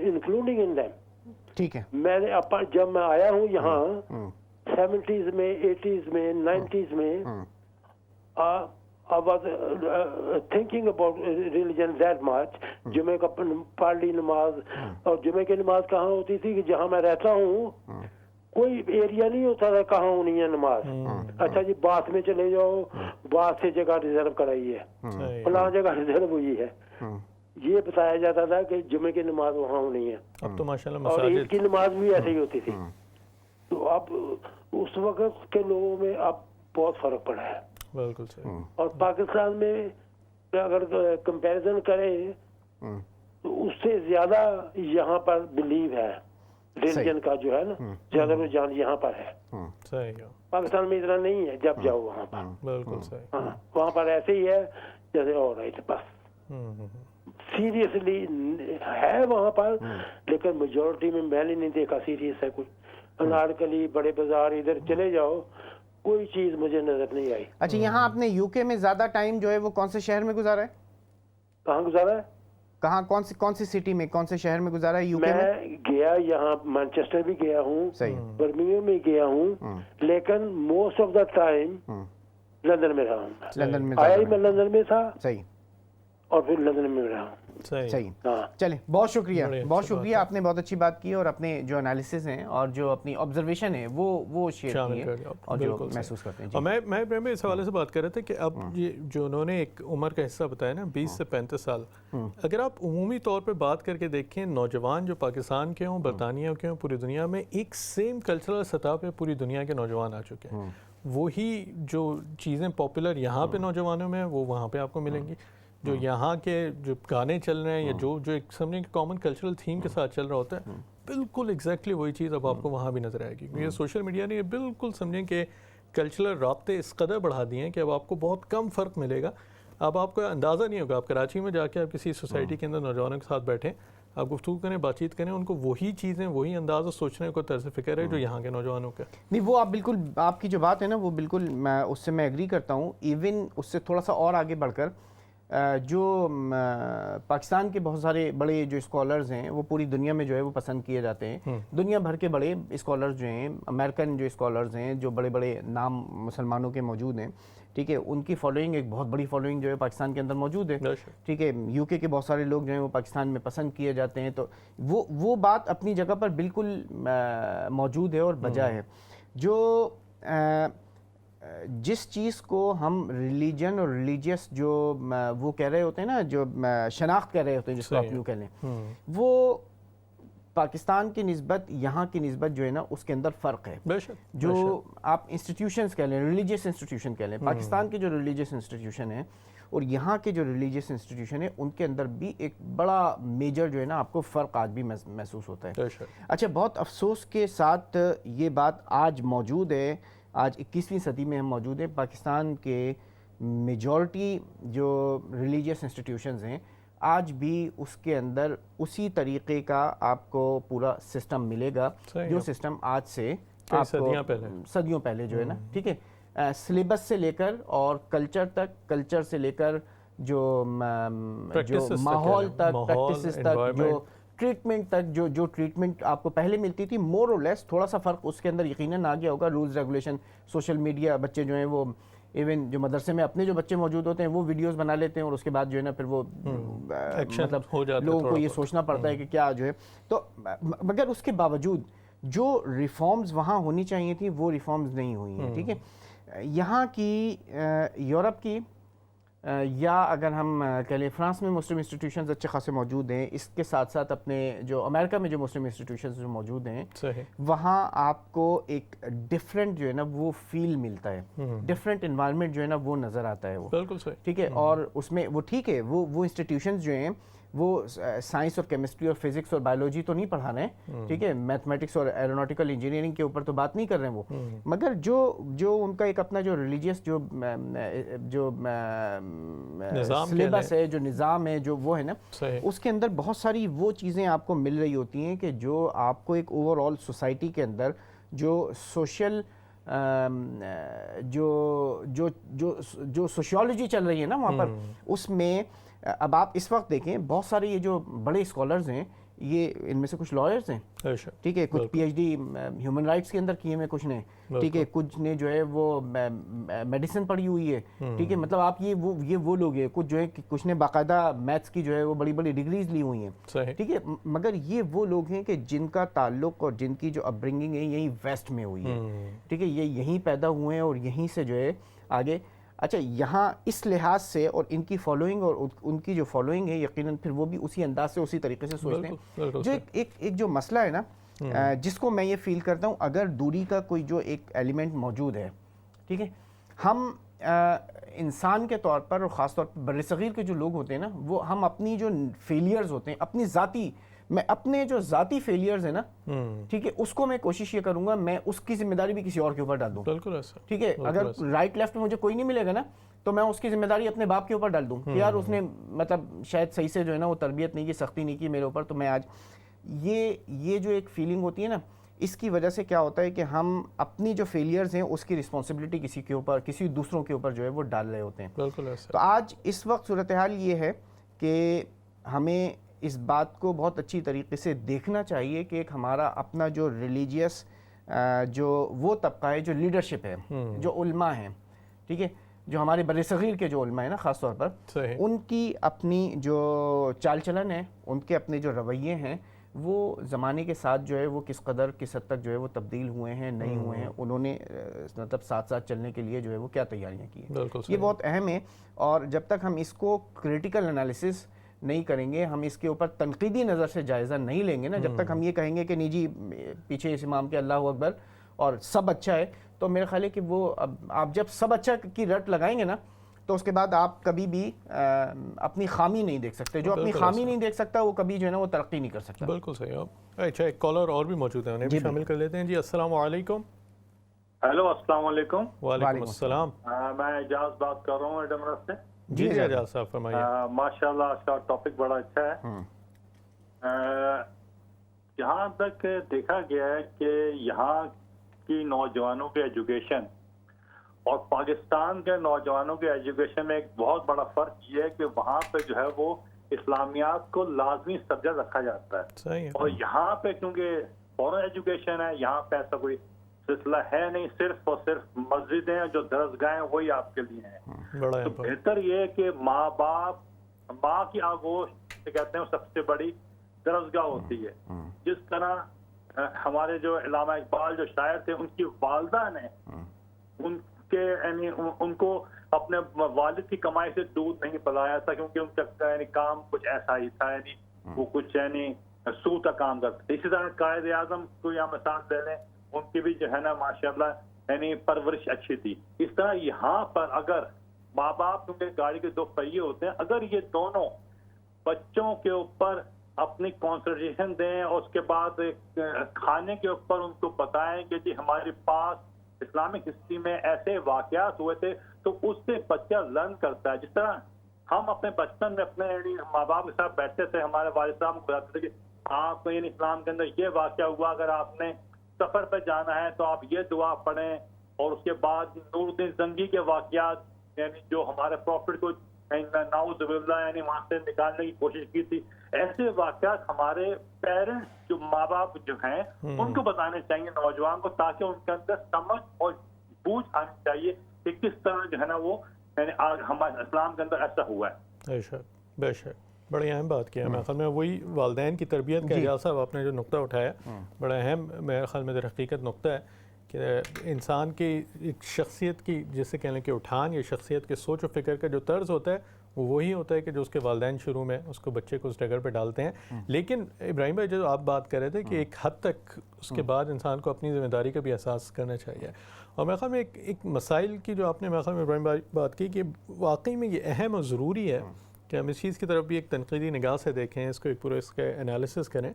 انکلوڈنگ ان دیم. ٹھیک ہے. میں نے جب میں آیا ہوں یہاں 70s میں, 80s میں, 90s میں, I was thinking about religion that much. جمعے کا پارلی نماز, اور جمعے کی نماز کہاں ہوتی تھی کہ جہاں میں رہتا ہوں کوئی ایریا نہیں ہوتا تھا کہاں ہونی ہے نماز. اچھا جی بات میں چلے جاؤ, بات سے جگہ ریزرو کرائی ہے, فلاں جگہ ریزرو ہوئی ہے, یہ بتایا جاتا تھا کہ جمعے کی نماز وہاں ہونی ہے. اب تو ماشاءاللہ اور عید کی نماز بھی ایسے ہی ہوتی تھی. تو اب اس وقت کے لوگوں میں اب بہت فرق پڑا ہے. بالکل صحیح. اور پاکستان میں اگر کمپیریزن کریں تو اس سے زیادہ یہاں پر بلیو ہے ریلیجن کا, جو ہے نا, زیادہ رجحان یہاں پر ہے. صحیح. پاکستان میں اتنا نہیں ہے. جب جاؤ وہاں پر, بالکل صحیح, وہاں پر ایسے ہی ہے جیسے اور بس. سیریسلی ہے وہاں پر, لیکن میجورٹی میں میں نے نہیں دیکھا سیریس ہے کوئی. انارکلی, بڑے بازار, ادھر چلے جاؤ, کوئی چیز مجھے نظر نہیں آئی. اچھا, یہاں آپ نے یو کے میں زیادہ ٹائم جو ہے وہ کون سے شہر میں گزارا ہے؟ کہاں گزارا ہے؟ کہاں, کون سی سٹی میں, کون سے شہر میں گزارا ہے یو کے میں؟ میں گیا یہاں مانچسٹر بھی گیا ہوں, برمنگھم میں گیا ہوں, لیکن most of the time London میں رہا ہوں. لندن میں آیا ہی میں لندن میں تھا. صحیح. اور پھر لندن میں رہا ہوں. صحیح. ہاں چلیں بہت شکریہ, بڑی بہت اچھی بات شکریہ, آپ نے بہت اچھی بات کی اور اپنے جو انالیسز ہیں اور جو اپنی آبزرویشن ہے وہ شیئر شامل کی کر ہے دیا آپ. اور جو بالکل محسوس کرتے ہیں. اور میں اس حوالے سے بات کر رہا تھا کہ اب یہ جو انہوں نے ایک عمر کا حصہ بتایا نا 20 سے 35 سال, اگر آپ عمومی طور پہ بات کر کے دیکھیں نوجوان جو پاکستان کے ہوں, برطانیہ کے ہوں, پوری دنیا میں ایک سیم کلچرل سطح پہ پوری دنیا کے نوجوان آ چکے ہیں. وہی جو چیزیں پاپولر یہاں پہ نوجوانوں میں وہ وہاں پہ آپ کو ملیں گی. جو یہاں کے جو گانے چل رہے ہیں یا جو ایک سمجھیں کہ کامن کلچرل تھیم کے ساتھ چل رہا ہوتا ہے, بالکل ایگزیکٹلی وہی چیز اب آپ کو وہاں بھی نظر آئے گی. یہ سوشل میڈیا نے یہ بالکل سمجھیں کہ کلچرل رابطے اس قدر بڑھا دیے ہیں کہ اب آپ کو بہت کم فرق ملے گا. اب آپ کو اندازہ نہیں ہوگا, آپ کراچی میں جا کے آپ کسی سوسائٹی کے اندر نوجوانوں کے ساتھ بیٹھیں, آپ گفتگو کریں, بات چیت کریں, ان کو وہی چیزیں, وہی انداز سوچنے کو طرز فکر ہے جو یہاں کے نوجوانوں کا. نہیں وہ آپ بالکل, آپ کی جو بات ہے نا وہ بالکل اس سے میں ایگری کرتا ہوں. ایون اس سے تھوڑا سا اور آگے بڑھ کر جو پاکستان کے بہت سارے بڑے جو اسکالرز ہیں وہ پوری دنیا میں جو ہے وہ پسند کیے جاتے ہیں. دنیا بھر کے بڑے اسکالرز جو ہیں, امریکن جو اسکالرز ہیں, جو بڑے بڑے نام مسلمانوں کے موجود ہیں, ٹھیک ہے, ان کی فالوئنگ, ایک بہت بڑی فالوئنگ جو ہے پاکستان کے اندر موجود ہے. ٹھیک ہے, یو کے بہت سارے لوگ جو ہیں وہ پاکستان میں پسند کیے جاتے ہیں. تو وہ بات اپنی جگہ پر بالکل موجود ہے اور بجا ہے. جو جس چیز کو ہم ریلیجن اور ریلیجیس جو وہ کہہ رہے ہوتے ہیں نا, جو شناخت کہہ رہے ہوتے ہیں جس کو آپ یوں کہہ لیں, وہ پاکستان کی نسبت یہاں کی نسبت جو ہے نا اس کے اندر فرق ہے. جو آپ انسٹیٹیوشنز کہہ لیں, ریلیجیس انسٹیٹیوشن کہہ لیں, پاکستان کے جو ریلیجیس انسٹیٹیوشن ہیں اور یہاں کے جو ریلیجیس انسٹیٹیوشن ہیں ان کے اندر بھی ایک بڑا میجر جو ہے نا آپ کو فرق آج بھی محسوس ہوتا ہے. اچھا, بہت افسوس کے ساتھ یہ بات آج موجود ہے, آج 21ویں صدی میں ہم موجود ہیں. پاکستان کے میجورٹی جو ریلیجیس انسٹیٹیوشنز ہیں آج بھی اس کے اندر اسی طریقے کا آپ کو پورا سسٹم ملے گا جو سسٹم آج سے صدیوں پہلے جو ہے نا, ٹھیک ہے, سلیبس سے لے کر اور کلچر تک, کلچر سے لے کر جو ماحول تک, پریکٹسز تک, جو ٹریٹمنٹ تک, جو ٹریٹمنٹ آپ کو پہلے ملتی تھی مور اور لیس, تھوڑا سا فرق اس کے اندر یقیناً آ گیا ہوگا. رولز ریگولیشن, سوشل میڈیا, بچے جو ہیں وہ ایون جو مدرسے میں اپنے جو بچے موجود ہوتے ہیں وہ ویڈیوز بنا لیتے ہیں اور اس کے بعد جو ہے نا پھر وہ مطلب لوگوں کو یہ سوچنا پڑتا ہے کہ کیا جو ہے. تو مگر اس کے باوجود جو ریفارمز وہاں ہونی چاہیے تھی وہ ریفارمز نہیں ہوئی ہیں. ٹھیک ہے, یہاں کی یورپ کی یا اگر ہم کہہ لیں فرانس میں مسلم انسٹیٹیوشنز اچھے خاصے موجود ہیں, اس کے ساتھ ساتھ اپنے جو امریکہ میں جو مسلم انسٹیٹیوشنز جو موجود ہیں وہاں آپ کو ایک ڈفرینٹ جو ہے نا وہ فیل ملتا ہے, ڈفرینٹ انوائرمنٹ جو ہے نا وہ نظر آتا ہے. وہ بالکل صحیح, ٹھیک ہے, اور اس میں وہ ٹھیک ہے وہ انسٹیٹیوشنز جو ہیں وہ سائنس اور کیمسٹری اور فزکس اور بایولوجی تو نہیں پڑھا رہے ہیں, ٹھیک ہے, میتھمیٹکس اور ایروناٹیکل انجینئرنگ کے اوپر تو بات نہیں کر رہے ہیں وہ, مگر جو ان کا ایک اپنا جو ریلیجیس جو سلیبس ہے, جو نظام ہے, جو وہ ہے نا, اس کے اندر بہت ساری وہ چیزیں آپ کو مل رہی ہوتی ہیں کہ جو آپ کو ایک اوور آل سوسائٹی کے اندر جو سوشل جو سوشیولوجی چل رہی ہے نا وہاں پر, اس میں اب آپ اس وقت دیکھیں بہت سارے یہ جو بڑے اسکالرز ہیں یہ ان میں سے کچھ لائرز ہیں, ٹھیک ہے, کچھ P H D human rights کے اندر کیے ہوئے کچھ نے, ٹھیک ہے, کچھ نے جو ہے وہ میڈیسن پڑھی ہوئی ہے, ٹھیک ہے, مطلب آپ یہ وہ لوگ ہیں, کچھ جو ہے کچھ نے باقاعدہ میتھس کی جو ہے وہ بڑی بڑی ڈگریز لی ہوئی ہیں, ٹھیک ہے, مگر یہ وہ لوگ ہیں کہ جن کا تعلق اور جن کی جو اپ برنگنگ ہے یہیں ویسٹ میں ہوئی ہے, ٹھیک ہے, یہ یہیں پیدا ہوئے ہیں اور یہیں سے جو ہے آگے. اچھا, یہاں اس لحاظ سے اور ان کی فالوئنگ اور ان کی جو فالوئنگ ہے یقیناً پھر وہ بھی اسی انداز سے اسی طریقے سے سوچتے ہیں. جو ایک جو مسئلہ ہے نا جس کو میں یہ فیل کرتا ہوں, اگر دوری کا کوئی جو ایک ایلیمنٹ موجود ہے, ٹھیک ہے, ہم انسان کے طور پر اور خاص طور پر برصغیر کے جو لوگ ہوتے ہیں نا وہ ہم اپنی جو فیلیئرز ہوتے ہیں, اپنی ذاتی, میں اپنے جو ذاتی فیلیئرز ہیں نا, ٹھیک ہے, اس کو میں کوشش یہ کروں گا میں اس کی ذمہ داری بھی کسی اور کے اوپر ڈال دوں. بالکل ایسا, ٹھیک ہے, اگر رائٹ لیفٹ میں مجھے کوئی نہیں ملے گا نا تو میں اس کی ذمہ داری اپنے باپ کے اوپر ڈال دوں کہ یار اس نے مطلب شاید صحیح سے جو ہے نا وہ تربیت نہیں کی, سختی نہیں کی میرے اوپر, تو میں آج یہ جو ایک فیلنگ ہوتی ہے نا, اس کی وجہ سے کیا ہوتا ہے کہ ہم اپنی جو فیلیئرز ہیں اس کی رسپانسبلٹی کسی کے اوپر, کسی دوسروں کے اوپر جو ہے وہ ڈال رہے ہوتے ہیں. بالکل ایسا. تو آج اس وقت صورتحال یہ ہے کہ ہمیں اس بات کو بہت اچھی طریقے سے دیکھنا چاہیے کہ ایک ہمارا اپنا جو ریلیجیس جو وہ طبقہ ہے, جو لیڈرشپ ہے, جو علماء ہیں, ٹھیک ہے, جو ہمارے بر صغیر کے جو علماء ہیں نا خاص طور پر، صحیح، ان کی اپنی جو چال چلن ہے، ان کے اپنے جو رویے ہیں، وہ زمانے کے ساتھ جو ہے وہ کس قدر کس حد تک جو ہے وہ تبدیل ہوئے ہیں، نہیں ہوئے ہیں، انہوں نے مطلب ساتھ ساتھ چلنے کے لیے جو ہے وہ کیا تیاریاں کی ہیں، بالکل یہ صحیح، بہت اہم ہے. اور جب تک ہم اس کو کریٹیکل انالیسس نہیں کریں گے، ہم اس کے اوپر تنقیدی نظر سے جائزہ نہیں لیں گے نا، جب تک ہم یہ کہیں گے کہ نہیں جی پیچھے اس امام کے اللہ اکبر اور سب اچھا ہے، تو میرا خیال ہے کہ وہ آپ جب سب اچھا کی رٹ لگائیں گے نا، تو اس کے بعد آپ کبھی بھی اپنی خامی نہیں دیکھ سکتے. جو اپنی خامی نہیں دیکھ سکتا وہ کبھی جو ہے نا وہ ترقی نہیں کر سکتا. بالکل صحیح. اچھا ایک کالر اور بھی موجود ہیں، انہیں بھی شامل کر لیتے ہیں. جی السلام علیکم. ہیلو السلام علیکم. وعلیکم السلام. میں اعجاز بات کر رہا ہوں ایڈمرس سے. جی اعجاز صاحب فرمائیے. ماشاء اللہ آج کا ٹاپک بڑا اچھا ہے. جہاں تک دیکھا گیا ہے کہ یہاں کی نوجوانوں کی ایجوکیشن اور پاکستان کے نوجوانوں کے ایجوکیشن میں ایک بہت بڑا فرق یہ ہے کہ وہاں پہ جو ہے وہ اسلامیات کو لازمی سبجیکٹ رکھا جاتا ہے. صحیح. اور یہاں پہ کیونکہ فورن ایجوکیشن ہے، یہاں پہ ایسا کوئی سلسلہ ہے نہیں، صرف اور صرف مسجدیں جو درسگاہیں وہی آپ کے لیے ہیں. بڑا تو بہتر یہ ہے کہ ماں باپ، ماں کی آغوش کہتے ہیں سب سے بڑی درسگاہ ہوتی ہے. جس طرح ہمارے جو علامہ اقبال جو شاعر تھے، ان کی والدہ نے ان کے یعنی ان کو اپنے والد کی کمائی سے دودھ نہیں پلایا تھا، کیونکہ ان کا یعنی کام کچھ ایسا ہی تھا، یعنی وہ کچھ یعنی سود کا کام کرتے تھے. اسی طرح قائد اعظم کو یا مثال دے لیں، ان کی بھی جو ہے نا ماشاءاللہ یعنی پرورش اچھی تھی. اس طرح یہاں پر اگر ماں باپ، کیونکہ گاڑی کے دو پہیے ہوتے ہیں، اگر یہ دونوں بچوں کے اوپر اپنی کانسنٹریشن دیں اور اس کے بعد کھانے کے اوپر ان کو بتائیں کہ جی ہمارے پاس اسلامک ہسٹری میں ایسے واقعات ہوئے تھے، تو اس سے بچہ لرن کرتا ہے. جس طرح ہم اپنے بچپن میں اپنے یعنی ماں باپ کے ساتھ بیٹھتے تھے، ہمارے والد صاحب کو بتاتے تھے کہ آپ کو یعنی اسلام کے اندر یہ واقعہ ہوا، اگر آپ نے سفر پہ جانا ہے تو آپ یہ دعا پڑھیں. اور اس کے بعد نور الدین زنگی کے واقعات یعنی جو ہمارے پروفٹ کو نعوذ باللہ یعنی وہاں سے نکالنے کی کوشش کی تھی، ایسے واقعات ہمارے پیرنٹس جو ماں باپ جو ہیں ان کو بتانے چاہیے نوجوان کو، تاکہ ان کے اندر سمجھ اور بوجھ آنی چاہیے کہ کس طرح جو ہے نا وہ یعنی ہمارے اسلام کے اندر ایسا ہوا ہے. بے شک بے شک، بڑی اہم بات کیا. میرے خیال میں وہی والدین کی تربیت کا اعجاز صاحب آپ نے جو نقطہ اٹھایا بڑا اہم میرے خیال میں در حقیقت نقطہ ہے کہ انسان کی ایک شخصیت کی جسے کہنے کے اٹھان یا شخصیت کے سوچ و فکر کا جو طرز ہوتا ہے وہ وہی ہوتا ہے کہ جو اس کے والدین شروع میں اس کو بچے کو اس ڈگر پہ ڈالتے ہیں. لیکن ابراہیم بھائی جو آپ بات کر رہے تھے کہ ایک حد تک اس کے بعد انسان کو اپنی ذمہ داری کا بھی احساس کرنا چاہیے. اور میرے خیال میں ایک مسائل کی جو آپ نے میرے خیال میں ابراہیم بھائی بات کی کہ واقعی میں یہ اہم اور ضروری ہے کہ ہم اس چیز کی طرف بھی ایک تنقیدی نگاہ سے دیکھیں، اس کو ایک پورا اس کا انالیسس کریں،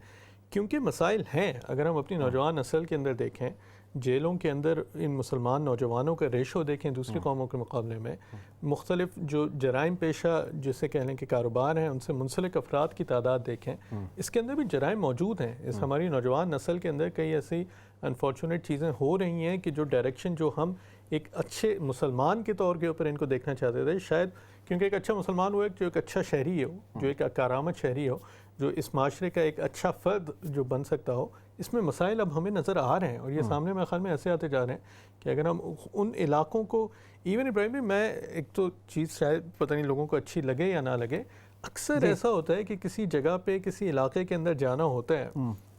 کیونکہ مسائل ہیں. اگر ہم اپنی نوجوان نسل کے اندر دیکھیں، جیلوں کے اندر ان مسلمان نوجوانوں کا ریشو دیکھیں دوسری قوموں کے مقابلے میں، مختلف جو جرائم پیشہ جسے کہنے کے کاروبار ہیں ان سے منسلک افراد کی تعداد دیکھیں، اس کے اندر بھی جرائم موجود ہیں. اس ہماری نوجوان نسل کے اندر کئی ایسی انفارچونیٹ چیزیں ہو رہی ہیں کہ جو ڈائریکشن جو ہم ایک اچھے مسلمان کے طور کے اوپر ان کو دیکھنا چاہتے تھے، شاید کیونکہ ایک اچھا مسلمان ہو جو ایک اچھا شہری ہو، جو ایک کارآمد شہری ہو، جو اس معاشرے کا ایک اچھا فرد جو بن سکتا ہو، اس میں مسائل اب ہمیں نظر آ رہے ہیں. اور یہ سامنے میرے خیال میں ایسے آتے جا رہے ہیں کہ اگر ہم ان علاقوں کو ایون ابراہیم میں ایک تو چیز شاید پتہ نہیں لوگوں کو اچھی لگے یا نہ لگے، اکثر ایسا ہوتا ہے کہ کسی جگہ پہ کسی علاقے کے اندر جانا ہوتا ہے،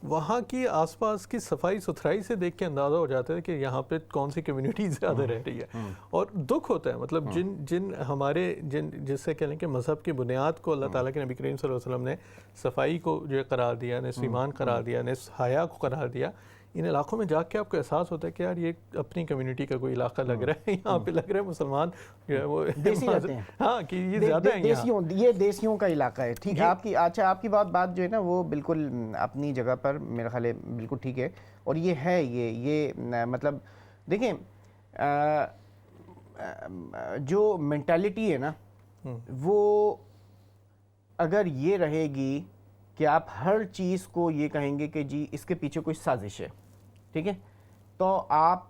وہاں کی آس پاس کی صفائی ستھرائی سے دیکھ کے اندازہ ہو جاتا ہے کہ یہاں پہ کون سی کمیونٹی زیادہ رہ رہی ہے. اور دکھ ہوتا ہے مطلب جن ہمارے جس سے کہنے کہ مذہب کی بنیاد کو اللہ تعالیٰ کے نبی کریم صلی اللہ علیہ وسلم نے صفائی کو جو قرار دیا، نصف ایمان قرار دیا، نصف حیا کو قرار دیا، ان علاقوں میں جا کے آپ کو احساس ہوتا ہے کہ یار یہ اپنی کمیونٹی کا کوئی علاقہ لگ رہا ہے، یہاں پہ لگ رہا ہے مسلمان جو ہے وہ دیسی رہتے ہیں. ہاں کہ یہ زیادہ ہیں یہاں، یہ دیسیوں کا علاقہ ہے. ٹھیک ہے آپ کی، اچھا آپ کی بات جو ہے نا وہ بالکل اپنی جگہ پر میرا خیال ہے بالکل ٹھیک ہے. اور یہ ہے یہ مطلب دیکھیں جو مینٹالٹی ہے نا وہ اگر یہ رہے گی کہ آپ ہر چیز کو یہ کہیں گے کہ جی اس کے پیچھے کوئی سازش ہے، ٹھیک ہے، تو آپ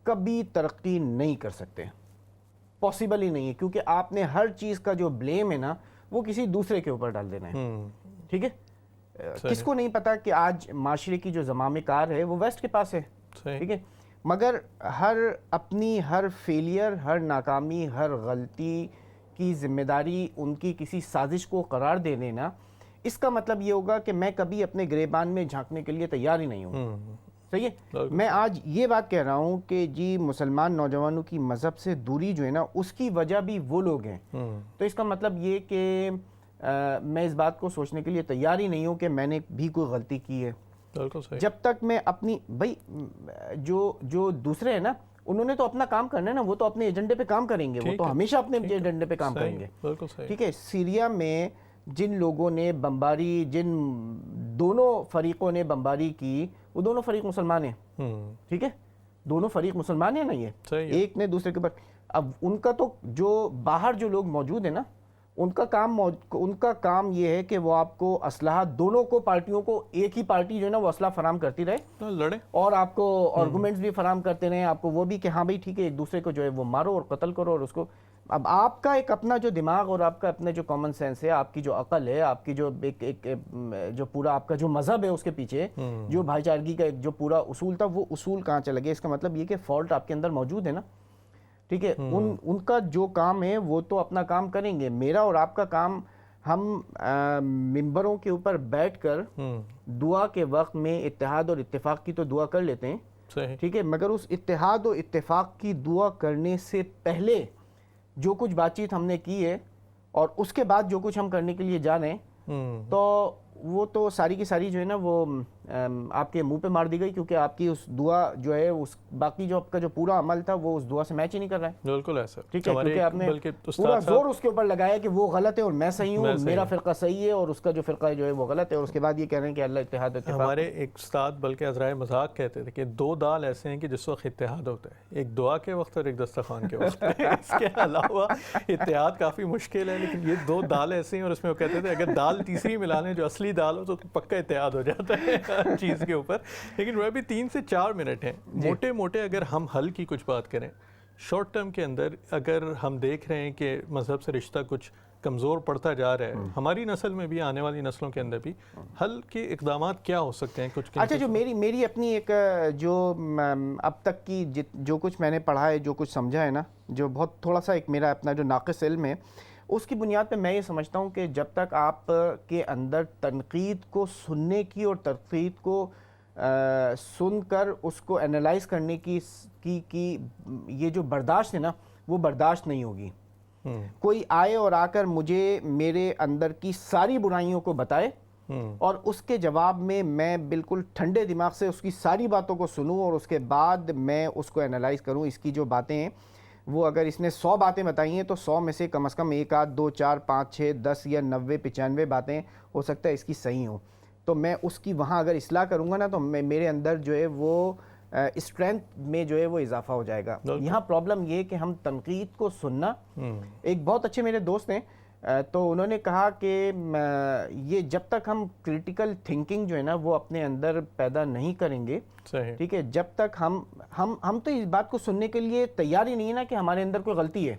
کبھی ترقی نہیں کر سکتے، پاسبل ہی نہیں ہے. کیونکہ آپ نے ہر چیز کا جو بلیم ہے نا وہ کسی دوسرے کے اوپر ڈال دینا ہے. ٹھیک ہے، کس کو نہیں پتا کہ آج معاشرے کی جو زمام کار ہے وہ ویسٹ کے پاس ہے. ٹھیک ہے، مگر ہر فیلئر، ہر ناکامی، ہر غلطی کی ذمہ داری ان کی کسی سازش کو قرار دے دینا، اس کا مطلب یہ ہوگا کہ میں کبھی اپنے گریبان میں جھانکنے کے لیے تیار ہی نہیں ہوں. صحیح ہے. میں آج یہ بات کہہ رہا ہوں کہ جی مسلمان نوجوانوں کی مذہب سے دوری جو ہے نا، اس کی وجہ بھی وہ لوگ ہیں. تو اس کا مطلب یہ کہ میں اس بات کو سوچنے کے لیے تیار ہی نہیں ہوں کہ میں نے بھی کوئی غلطی کی ہے. جب تک میں اپنی بھائی جو دوسرے ہیں نا، انہوں نے تو اپنا کام کرنا ہے نا، وہ تو اپنے ایجنڈے پہ کام کریں گے، وہ تو ہمیشہ اپنے ایجنڈے پہ کام کریں گے. ٹھیک ہے. سیریا میں جن لوگوں نے بمباری، جن دونوں فریقوں نے بمباری کی، وہ دونوں فریق مسلمان ہیں. ٹھیک ہے. دونوں فریق مسلمان ہیں نا. یہ ایک نے دوسرے کے اوپر، اب ان کا تو جو باہر جو لوگ موجود ہیں نا، ان کا کام یہ ہے کہ وہ آپ کو اسلحہ، دونوں کو پارٹیوں کو، ایک ہی پارٹی جو ہے نا وہ اسلحہ فراہم کرتی رہے، لڑے، اور آپ کو آرگومنٹس بھی فراہم کرتے رہے، آپ کو وہ بھی کہ ہاں بھائی ٹھیک ہے ایک دوسرے کو جو ہے وہ مارو اور قتل کرو. اور اس کو اب آپ کا ایک اپنا جو دماغ اور آپ کا اپنا جو کامن سینس ہے، آپ کی جو عقل ہے، آپ کی جو ایک جو پورا آپ کا جو مذہب ہے اس کے پیچھے جو بھائی چارگی کا ایک جو پورا اصول تھا، وہ اصول کہاں چلا گیا؟ اس کا مطلب یہ کہ فالٹ آپ کے اندر موجود ہے نا. ٹھیک ہے. ان کا جو کام ہے وہ تو اپنا کام کریں گے. میرا اور آپ کا کام، ہم ممبروں کے اوپر بیٹھ کر دعا کے وقت میں اتحاد اور اتفاق کی تو دعا کر لیتے ہیں. ٹھیک ہے. مگر اس اتحاد و اتفاق کی دعا کرنے سے پہلے جو کچھ بات چیت ہم نے کی ہے، اور اس کے بعد جو کچھ ہم کرنے کے لیے جا رہے ہیں، تو وہ تو ساری کی ساری جو ہے نا وہ آپ کے منہ پہ مار دی گئی، کیونکہ آپ کی اس دعا جو ہے، اس باقی جو آپ کا جو پورا عمل تھا وہ اس دعا سے میچ ہی نہیں کر رہا ہے. بالکل ایسا. ٹھیک ہے. کیونکہ آپ نے پورا زور اس کے اوپر لگایا کہ وہ غلط ہے اور میں صحیح ہوں، میرا فرقہ صحیح ہے اور اس کا جو فرقہ جو ہے وہ غلط ہے، اور اس کے بعد یہ کہہ رہے ہیں کہ اللہ اتحاد اتفاق. ہمارے ایک استاد بلکہ عذرائے مذاق کہتے تھے کہ دو دال ایسے ہیں کہ جس وقت اتحاد ہوتا ہے، ایک دعا کے وقت اور ایک دسترخوان کے وقت. اس کے علاوہ اتحاد کافی مشکل ہے، لیکن یہ دو دال ایسے ہیں. اور اس میں وہ کہتے تھے اگر دال تیسری ملا لیں جو اصلی دال ہو تو پکا اتحاد ہو جاتا ہے ہر چیز کے اوپر. لیکن وہ ابھی 3 سے 4 منٹ ہیں. موٹے موٹے اگر ہم حل کی کچھ بات کریں شارٹ ٹرم کے اندر، اگر ہم دیکھ رہے ہیں کہ مذہب سے رشتہ کچھ کمزور پڑتا جا رہا ہے، ہماری نسل میں بھی، آنے والی نسلوں کے اندر بھی، حل کے اقدامات کیا ہو سکتے ہیں؟ کچھ اچھا، جو میری اپنی ایک جو اب تک کی جو کچھ میں نے پڑھا ہے، جو کچھ سمجھا ہے نا، جو بہت تھوڑا سا ایک میرا اپنا جو ناقص علم ہے، اس کی بنیاد پہ میں یہ سمجھتا ہوں کہ جب تک آپ کے اندر تنقید کو سننے کی اور تنقید کو سن کر اس کو انالائز کرنے کی یہ جو برداشت ہے نا، وہ برداشت نہیں ہوگی. کوئی آئے اور آ کر مجھے میرے اندر کی ساری برائیوں کو بتائے، اور اس کے جواب میں بالکل ٹھنڈے دماغ سے اس کی ساری باتوں کو سنوں، اور اس کے بعد میں اس کو انالائز کروں. اس کی جو باتیں ہیں وہ، اگر اس نے 100 باتیں بتائی ہیں تو 100 میں سے کم از کم 1 آدھ 2 4 5 6 10 یا 90 95 باتیں ہو سکتا ہے اس کی صحیح ہوں. تو میں اس کی وہاں اگر اصلاح کروں گا نا، تو میرے اندر جو ہے وہ اسٹرینتھ میں جو ہے وہ اضافہ ہو جائے گا. یہاں پرابلم یہ کہ ہم تنقید کو سننا، ایک بہت اچھے میرے دوست ہیں، تو انہوں نے کہا کہ یہ جب تک ہم کریٹیکل تھنکنگ جو ہے نا وہ اپنے اندر پیدا نہیں کریں گے، ٹھیک ہے، جب تک ہم تو اس بات کو سننے کے لیے تیار ہی نہیں ہے نا کہ ہمارے اندر کوئی غلطی ہے.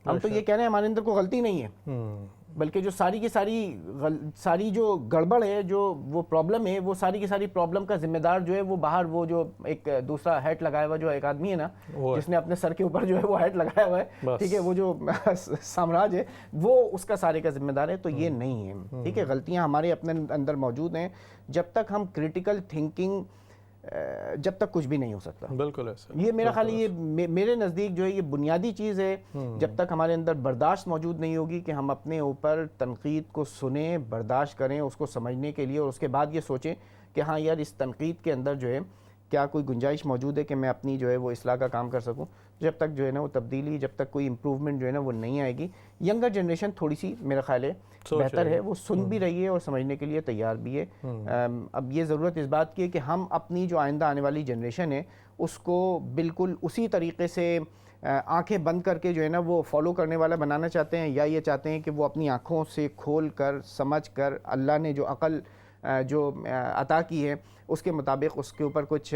ہم تو یہ کہہ رہے ہیں ہمارے اندر کوئی غلطی نہیں ہے، بلکہ جو ساری کی ساری جو گڑبڑ ہے، جو وہ پرابلم ہے، وہ ساری کی ساری پرابلم کا ذمہ دار جو ہے وہ باہر وہ جو ایک دوسرا ہیٹ لگایا ہوا جو ایک آدمی ہے نا، جس نے اپنے سر کے اوپر جو ہے وہ ہیٹ لگایا ہوا ہے، ٹھیک ہے، وہ جو سامراج ہے وہ اس کا سارے کا ذمہ دار ہے. تو یہ نہیں ہے. ٹھیک ہے. غلطیاں ہمارے اپنے اندر موجود ہیں. جب تک ہم کریٹیکل تھنکنگ، جب تک کچھ بھی نہیں ہو سکتا. بالکل ایسا. یہ میرا خیال، یہ میرے نزدیک جو ہے یہ بنیادی چیز ہے. جب تک ہمارے اندر برداشت موجود نہیں ہوگی کہ ہم اپنے اوپر تنقید کو سنیں، برداشت کریں اس کو سمجھنے کے لیے، اور اس کے بعد یہ سوچیں کہ ہاں یار اس تنقید کے اندر جو ہے کیا کوئی گنجائش موجود ہے کہ میں اپنی جو ہے وہ اصلاح کا کام کر سکوں. جب تک جو ہے نا وہ تبدیلی، جب تک کوئی امپروومنٹ جو ہے نا وہ نہیں آئے گی. ینگر جنریشن تھوڑی سی میرا خیال ہے بہتر ہے، وہ سن بھی رہی ہے اور سمجھنے کے لیے تیار بھی ہے. اب یہ ضرورت اس بات کی ہے کہ ہم اپنی جو آئندہ آنے والی جنریشن ہے اس کو بالکل اسی طریقے سے آنکھیں بند کر کے جو ہے نا وہ فالو کرنے والا بنانا چاہتے ہیں، یا یہ چاہتے ہیں کہ وہ اپنی آنکھوں سے کھول کر سمجھ کر اللہ نے جو عقل جو عطا کی ہے اس کے مطابق اس کے اوپر کچھ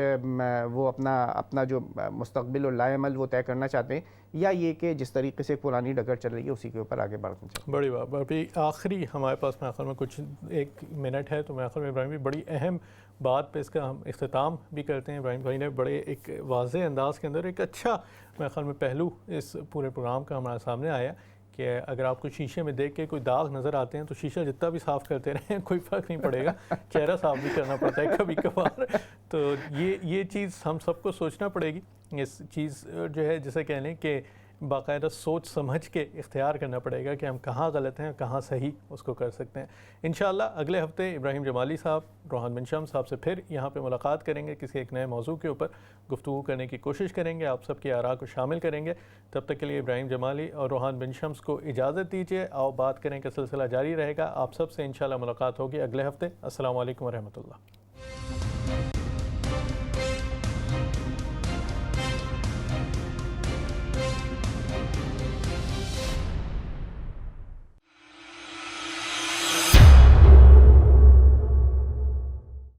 وہ اپنا جو مستقبل اور لائے عمل وہ طے کرنا چاہتے ہیں، یا یہ کہ جس طریقے سے پرانی ڈگر چل رہی ہے اسی کے اوپر آگے بڑھنا چاہتے ہیں. بڑی بات. ابھی آخری ہمارے پاس میں آخر میں کچھ 1 منٹ ہے، تو میں آخر میں ابراہیم بھی بڑی اہم بات پہ اس کا ہم اختتام بھی کرتے ہیں. ابراہیم بھائی نے بڑے ایک واضح انداز کے اندر ایک اچھا میرے خیال میں پہلو اس پورے پروگرام کا ہمارے سامنے آیا کہ اگر آپ کو شیشے میں دیکھ کے کوئی داغ نظر آتے ہیں تو شیشہ جتنا بھی صاف کرتے رہیں کوئی فرق نہیں پڑے گا، چہرہ صاف بھی کرنا پڑتا ہے کبھی کبھار. تو یہ چیز ہم سب کو سوچنا پڑے گی. اس چیز جو ہے جسے کہہ لیں کہ باقاعدہ سوچ سمجھ کے اختیار کرنا پڑے گا کہ ہم کہاں غلط ہیں کہاں صحیح اس کو کر سکتے ہیں. انشاءاللہ اگلے ہفتے ابراہیم جمالی صاحب، روحان بن شمس صاحب سے پھر یہاں پہ ملاقات کریں گے، کسی ایک نئے موضوع کے اوپر گفتگو کرنے کی کوشش کریں گے، آپ سب کی آراء کو شامل کریں گے. تب تک کے لیے ابراہیم جمالی اور روحان بن شمس کو اجازت دیجیے. آؤ بات کریں کا سلسلہ جاری رہے گا. آپ سب سے انشاءاللہ ملاقات ہوگی اگلے ہفتے. السلام علیکم ورحمۃ اللہ.